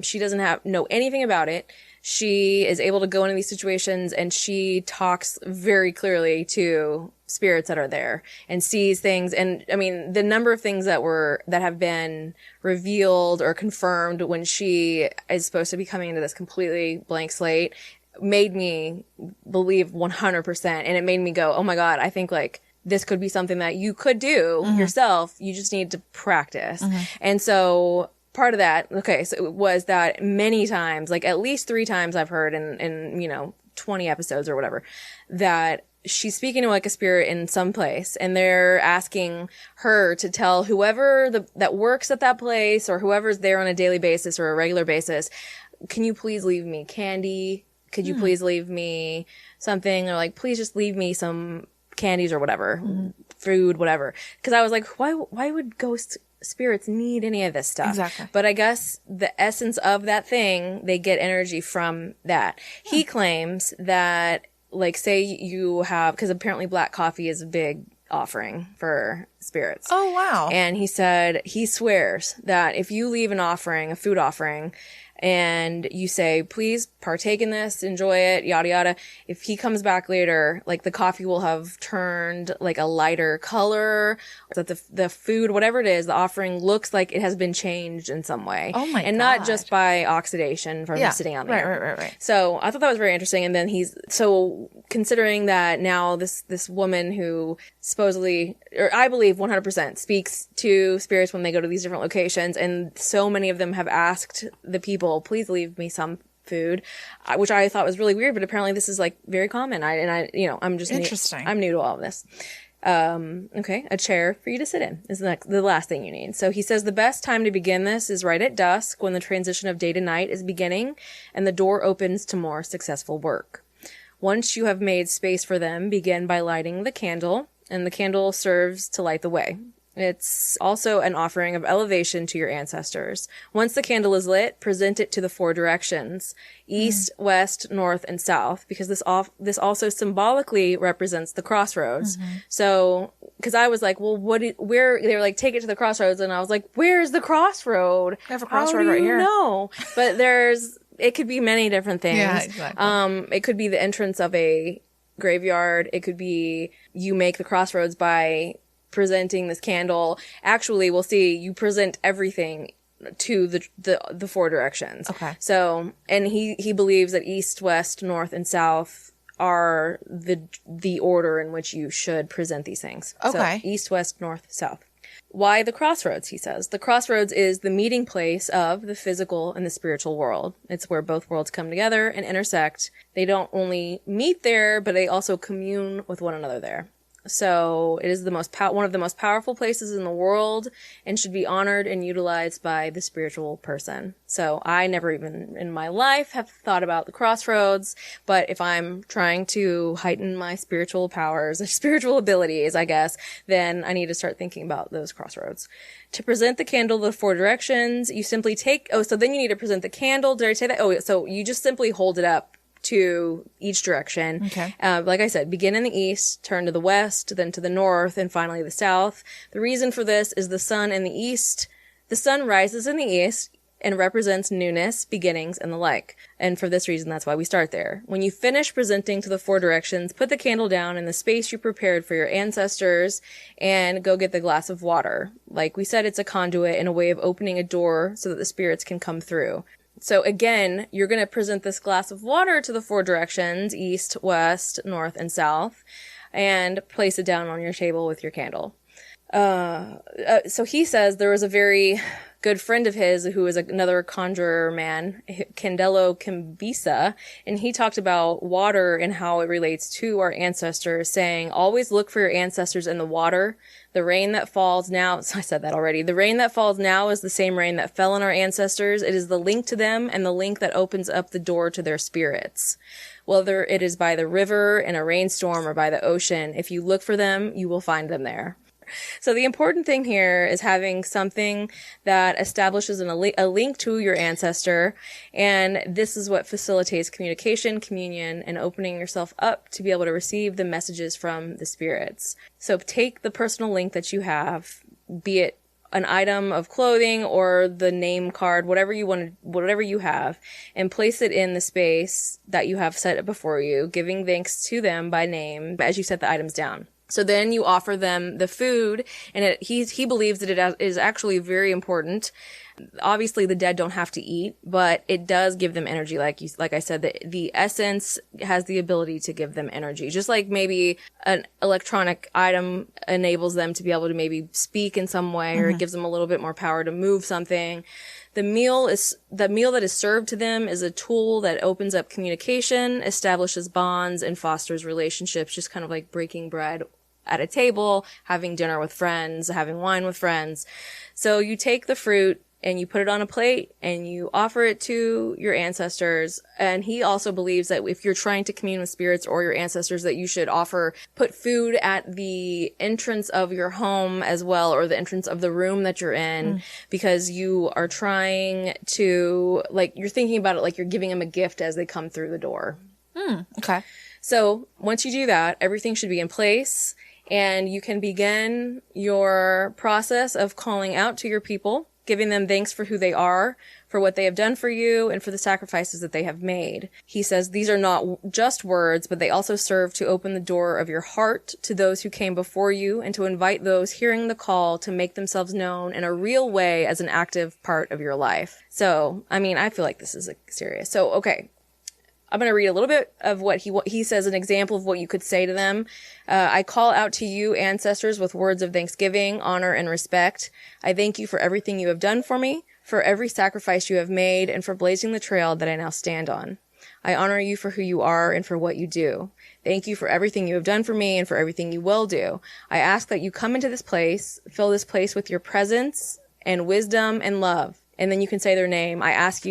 She doesn't know anything about it. She is able to go into these situations and she talks very clearly to spirits that are there and sees things. And I mean, the number of things that have been revealed or confirmed when she is supposed to be coming into this completely blank slate made me believe 100%. And it made me go, oh my God, I think like this could be something that you could do yourself. You just need to practice. And so part of that, so it was that many times, like at least 3 times I've heard in 20 episodes or whatever, that she's speaking to like a spirit in some place and they're asking her to tell whoever that works at that place or whoever's there on a daily basis or a regular basis, can you please leave me candy? Could you please leave me something? Or like, please just leave me some candies or whatever, food, whatever. Cause I was like, why would ghost spirits need any of this stuff? Exactly. But I guess the essence of that thing, they get energy from that. He claims that like say you have, because apparently black coffee is a big offering for spirits. Oh, wow. And he said he swears that if you leave an offering, a food offering, and you say, please partake in this, enjoy it, yada yada, if he comes back later, like the coffee will have turned like a lighter color, that the food, whatever it is, the offering looks like it has been changed in some way. Oh my And God. not just by oxidation from sitting on there. Right. So I thought that was very interesting. And then so considering that now this woman who supposedly, or I believe 100% speaks to spirits when they go to these different locations, and so many of them have asked the people, please leave me some food, which I thought was really weird, but apparently this is like very common. I'm just interesting. I'm new to all of this. Okay, a chair for you to sit in is the last thing you need. So he says the best time to begin this is right at dusk, when the transition of day to night is beginning and the door opens to more successful work. Once you have made space for them, begin by lighting the candle, and the candle serves to light the way. It's also an offering of elevation to your ancestors. Once the candle is lit, present it to the 4 directions: east, west, north, and south, because this also symbolically represents the crossroads. So, because I was like, well, where they were like, take it to the crossroads, and I was like, where's the crossroad? I have a crossroad right here. No, but it could be many different things. Yeah, exactly. It could be the entrance of a graveyard. It could be you make the crossroads by presenting this candle. Actually, we'll see, you present everything to the 4 directions. Okay. So, and he believes that east, west, north, and south are the order in which you should present these things. Okay. So, east, west, north, south. Why the crossroads, he says. The crossroads is the meeting place of the physical and the spiritual world. It's where both worlds come together and intersect. They don't only meet there, but they also commune with one another there. So it is one of the most powerful places in the world, and should be honored and utilized by the spiritual person. So I never even in my life have thought about the crossroads, but if I'm trying to heighten my spiritual powers or spiritual abilities, I guess, then I need to start thinking about those crossroads. To present the candle the 4 directions, you simply so then you need to present the candle. Did I say that? Oh, so you just simply hold it up to each direction. Okay. Like I said, begin in the east, turn to the west, then to the north, and finally the south. The reason for this is the sun in the east. The sun rises in the east and represents newness, beginnings, and the like. And for this reason, that's why we start there. When you finish presenting to the 4 directions, put the candle down in the space you prepared for your ancestors and go get the glass of water. Like we said, it's a conduit and a way of opening a door so that the spirits can come through. So again, you're going to present this glass of water to the 4 directions, east, west, north, and south, and place it down on your table with your candle. So he says there was a very good friend of his who is another conjurer man, Candelo Kimbisa, and he talked about water and how it relates to our ancestors, saying, always look for your ancestors in the water. The rain that falls now, so I said that already. The rain that falls now is the same rain that fell on our ancestors. It is the link to them and the link that opens up the door to their spirits. Whether it is by the river, in a rainstorm, or by the ocean, if you look for them, you will find them there. So the important thing here is having something that establishes a link to your ancestor, and this is what facilitates communication, communion, and opening yourself up to be able to receive the messages from the spirits. So take the personal link that you have, be it an item of clothing or the name card, whatever you have, and place it in the space that you have set before you, giving thanks to them by name as you set the items down. So then you offer them the food, and he believes that it is actually very important. Obviously, the dead don't have to eat, but it does give them energy. Like I said, the essence has the ability to give them energy. Just like maybe an electronic item enables them to be able to maybe speak in some way, or it gives them a little bit more power to move something. The meal that is served to them is a tool that opens up communication, establishes bonds, and fosters relationships, just kind of like breaking bread at a table, having dinner with friends, having wine with friends. So you take the fruit and you put it on a plate and you offer it to your ancestors. And he also believes that if you're trying to commune with spirits or your ancestors, that you should put food at the entrance of your home as well, or the entrance of the room that you're in, because you are trying to, like, you're thinking about it like you're giving them a gift as they come through the door. Okay. So once you do that, everything should be in place, and you can begin your process of calling out to your people, giving them thanks for who they are, for what they have done for you, and for the sacrifices that they have made. He says these are not just words, but they also serve to open the door of your heart to those who came before you, and to invite those hearing the call to make themselves known in a real way as an active part of your life. So, I mean, I feel like this is serious. So, okay. I'm going to read a little bit of what he says, an example of what you could say to them. I call out to you, ancestors, with words of thanksgiving, honor, and respect. I thank you for everything you have done for me, for every sacrifice you have made, and for blazing the trail that I now stand on. I honor you for who you are and for what you do. Thank you for everything you have done for me and for everything you will do. I ask that you come into this place, fill this place with your presence and wisdom and love. And then you can say their name. I ask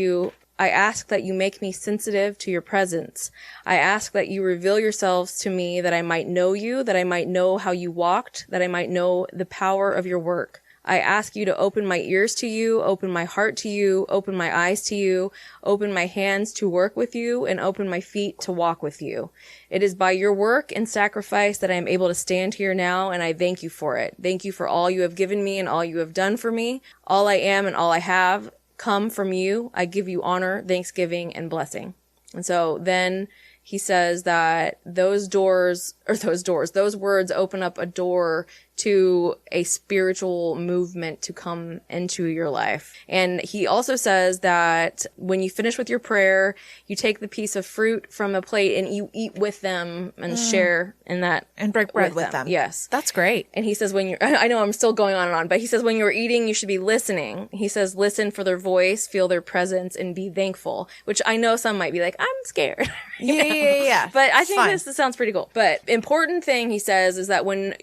that you make me sensitive to your presence. I ask that you reveal yourselves to me, that I might know you, that I might know how you walked, that I might know the power of your work. I ask you to open my ears to you, open my heart to you, open my eyes to you, open my hands to work with you, and open my feet to walk with you. It is by your work and sacrifice that I am able to stand here now, and I thank you for it. Thank you for all you have given me and all you have done for me. All I am and all I have come from you. I give you honor, thanksgiving, and blessing. And so then he says that those words open up a door to a spiritual movement to come into your life. And he also says that when you finish with your prayer, you take the piece of fruit from a plate and you eat with them and share in that. And break bread with them. Yes. That's great. And he says I know I'm still going on and on, but he says when you're eating, you should be listening. He says listen for their voice, feel their presence, and be thankful, which I know some might be like, I'm scared. Yeah. But I think this sounds pretty cool. But important thing he says is that when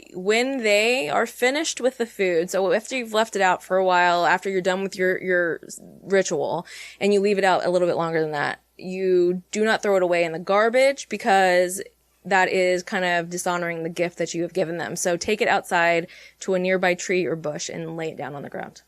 they are finished with the food, so after you've left it out for a while, after you're done with your ritual, and you leave it out a little bit longer than that, you do not throw it away in the garbage, because that is kind of dishonoring the gift that you have given them. So take it outside to a nearby tree or bush and lay it down on the ground.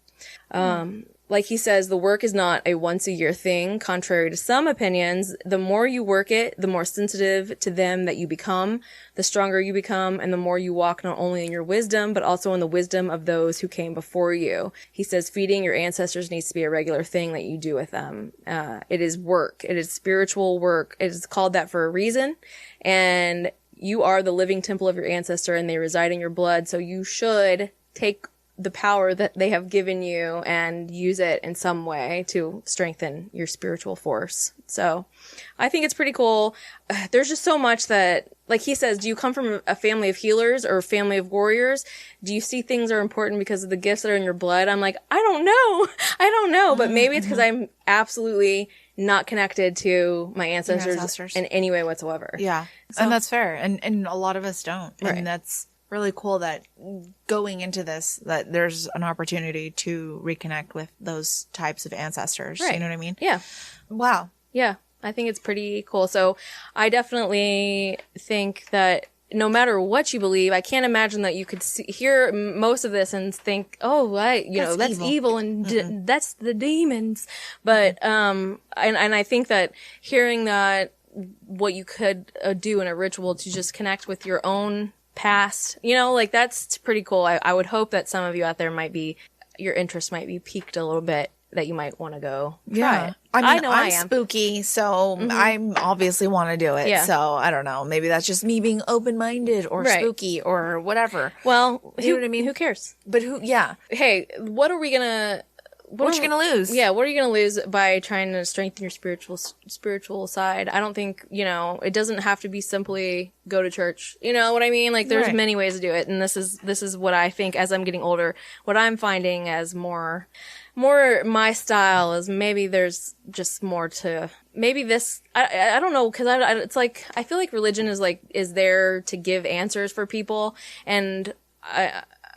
Like he says, the work is not a once-a-year thing. Contrary to some opinions, the more you work it, the more sensitive to them that you become, the stronger you become, and the more you walk not only in your wisdom, but also in the wisdom of those who came before you. He says feeding your ancestors needs to be a regular thing that you do with them. It is work. It is spiritual work. It is called that for a reason. And you are the living temple of your ancestor, and they reside in your blood. So you should take the power that they have given you and use it in some way to strengthen your spiritual force. So I think it's pretty cool. There's just so much that, like he says, do you come from a family of healers or a family of warriors? Do you see things are important because of the gifts that are in your blood? I'm like, I don't know. But maybe it's because I'm absolutely not connected to my ancestors in any way whatsoever. Yeah. So, and that's fair. And a lot of us don't. Right. And that's really cool that going into this, that there's an opportunity to reconnect with those types of ancestors. Right. You know what I mean? Yeah. Wow. Yeah. I think it's pretty cool. So I definitely think that no matter what you believe, I can't imagine that you could hear most of this and think, oh, that's evil and that's the demons. But, and I think that hearing that what you could do in a ritual to just connect with your own past, that's pretty cool. I would hope that some of you out there your interest might be piqued a little bit, that you might want to go try it. I know I'm spooky, so I obviously want to do it. Yeah. So I don't know. Maybe that's just me being open-minded or spooky or whatever. Well, you know what I mean? Who cares? But Hey, what are we gonna... What you gonna lose? Yeah, what are you gonna lose by trying to strengthen your spiritual side? I don't think, it doesn't have to be simply go to church. You know what I mean? Like, there's many ways to do it, and this is what I think, as I'm getting older, what I'm finding as more my style is, maybe there's just more to, maybe this, I don't know, because it's like, I feel like religion is there to give answers for people, and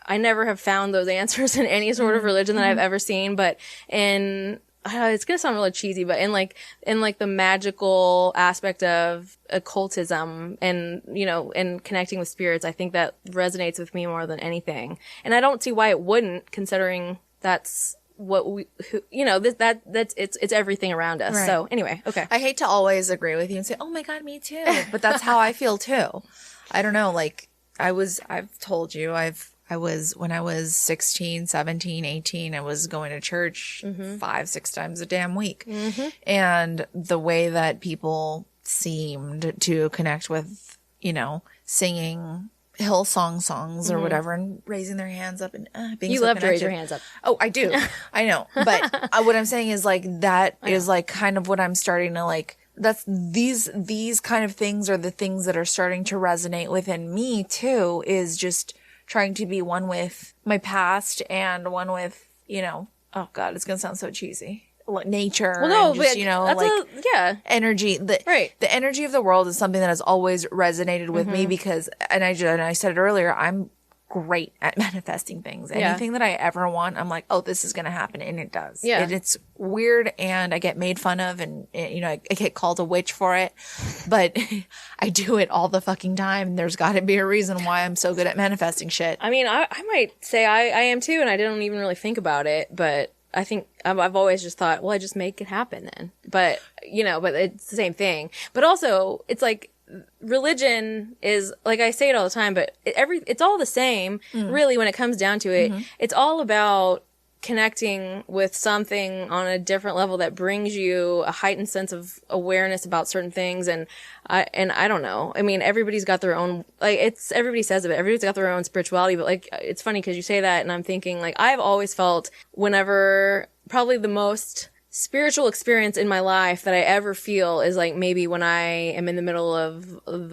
I never have found those answers in any sort of religion that I've ever seen, but it's gonna sound really cheesy, but in the magical aspect of occultism and, and connecting with spirits, I think that resonates with me more than anything. And I don't see why it wouldn't, considering that's it's everything around us. Right. So anyway, okay. I hate to always agree with you and say, oh my God, me too. But that's how I feel too. I don't know. Like I've told you, when I was 16, 17, 18, I was going to church 5-6 times a damn week. Mm-hmm. And the way that people seemed to connect with, singing Hillsong songs or whatever and raising their hands up and being you so love connected. to raise your hands up. Oh, I do. I know. But what I'm saying is like that is like kind of what I'm starting to like. That's these kind of things are the things that are starting to resonate within me too, is just trying to be one with my past and one with, oh God, it's going to sound so cheesy. Nature. Well, no, and just, but energy. The energy of the world is something that has always resonated with me because, and I said it earlier, I'm great at manifesting things. Anything that I ever want, I'm like, oh, this is going to happen. And it does. Yeah. And it's weird and I get made fun of and, I get called a witch for it, but I do it all the fucking time. And there's got to be a reason why I'm so good at manifesting shit. I mean, I might say I am too, and I didn't even really think about it, but I think I've always just thought, well, I just make it happen then. But, but it's the same thing. But also, it's like, religion is, like I say it all the time, but it's all the same, really, when it comes down to it. It's all about connecting with something on a different level that brings you a heightened sense of awareness about certain things. And I don't know. I mean, everybody's got their own, everybody says of it, everybody's got their own spirituality, but it's funny because you say that and I'm thinking I've always felt whenever probably the most spiritual experience in my life that I ever feel is maybe when I am in the middle of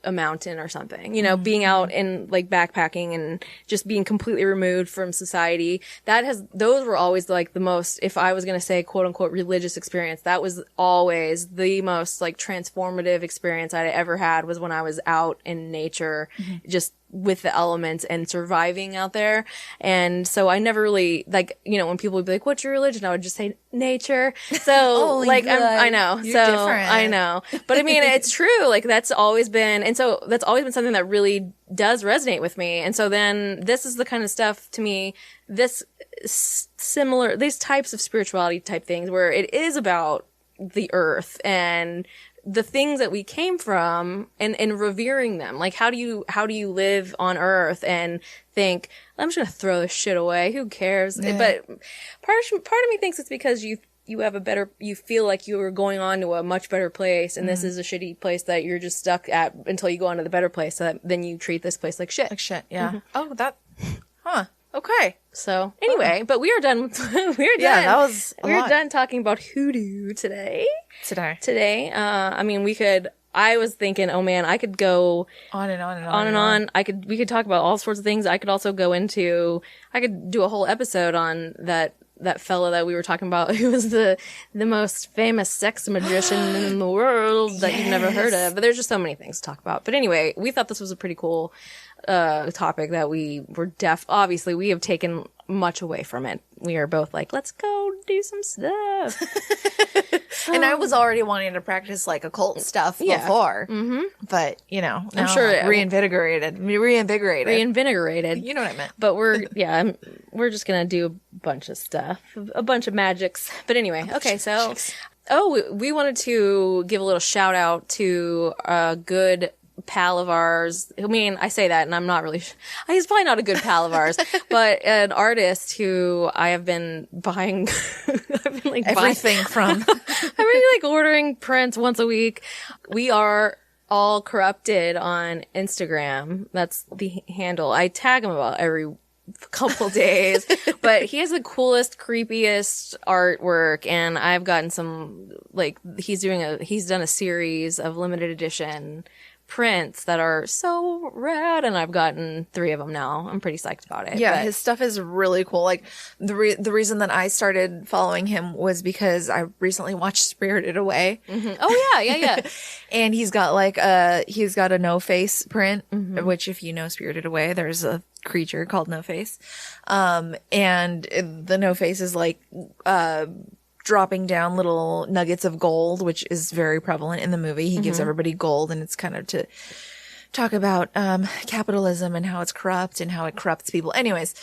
a mountain or something, being out and backpacking and just being completely removed from society. Those were always the most, if I was going to say quote unquote religious experience, that was always the most transformative experience I'd ever had, was when I was out in nature, just with the elements and surviving out there. And so I never really when people would be like, what's your religion? I would just say nature. So I know. You're so different. I know. But I mean, it's true. That's always been, and so that's always been something that really does resonate with me. And so then this is the kind of stuff to me, these types of spirituality type things where it is about the earth and the things that we came from and revering them. How do you live on earth and think, I'm just going to throw this shit away. Who cares? Yeah. But part of me thinks it's because you have you feel like you are going on to a much better place, and this is a shitty place that you're just stuck at until you go on to the better place. So then you treat this place like shit. Like shit. Yeah. Oh, okay. So anyway, but we are done. Yeah, that was a lot. Done talking about Hoodoo today. I mean, I was thinking, oh man, I could go on and on. We could talk about all sorts of things. I could do a whole episode on that fella that we were talking about, who was the most famous sex magician in the world that you've never heard of. But there's just so many things to talk about. But anyway, we thought this was a pretty cool topic that we were obviously we have taken much away from it. We are both let's go do some stuff. And I was already wanting to practice occult stuff before. Mm-hmm. But, I'm sure reinvigorated. Reinvigorated. You know what I meant. But we're just going to do a bunch of stuff, a bunch of magics. But anyway, okay, so, we wanted to give a little shout out to a good pal of ours. I mean, I say that and I'm not really, he's probably not a good pal of ours, but an artist who I have been buying, everything from. I'm really ordering prints once a week. We are all corrupted on Instagram. That's the handle. I tag him about every couple days, but he has the coolest, creepiest artwork, and I've gotten some, he's done a series of limited edition prints that are so rad, and I've gotten 3 of them now. I'm pretty psyched about it. Yeah, his stuff is really cool. The reason that I started following him was because I recently watched Spirited Away. Mm-hmm. Oh yeah. And he's got a No Face print, which if you know Spirited Away, there's a creature called No Face. And the No Face is dropping down little nuggets of gold, which is very prevalent in the movie. He gives everybody gold, and it's kind of to talk about capitalism and how it's corrupt and how it corrupts people. Anyways,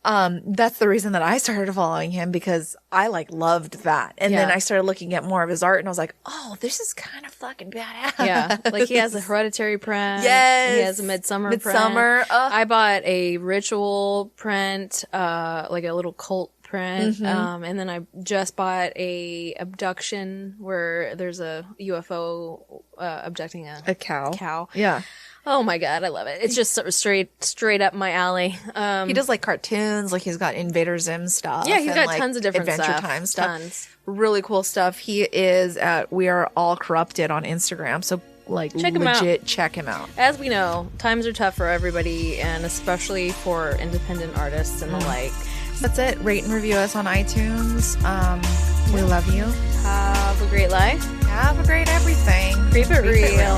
That's the reason that I started following him, because I like loved that. And then I started looking at more of his art and I was like, oh, this is kind of fucking badass. Yeah. Like he has a Hereditary print. Yes. He has a Midsummer print. Midsummer. I bought a Ritual print, like a little cult print. And then I just bought a Abduction where there's a UFO abducting a cow. Yeah. Oh my God, I love it. It's just sort of straight up my alley. He does like cartoons, like he's got Invader Zim stuff. Yeah, he's got like tons of different Adventure stuff. Time stuff. Tons. Really cool stuff. He is at We Are All Corrupted on Instagram. So like Check him out. check him out. As we know, times are tough for everybody, and especially for independent artists and the like. That's it. Rate and review us on iTunes. We love you. Have a great life. Have a great everything. Creep it real.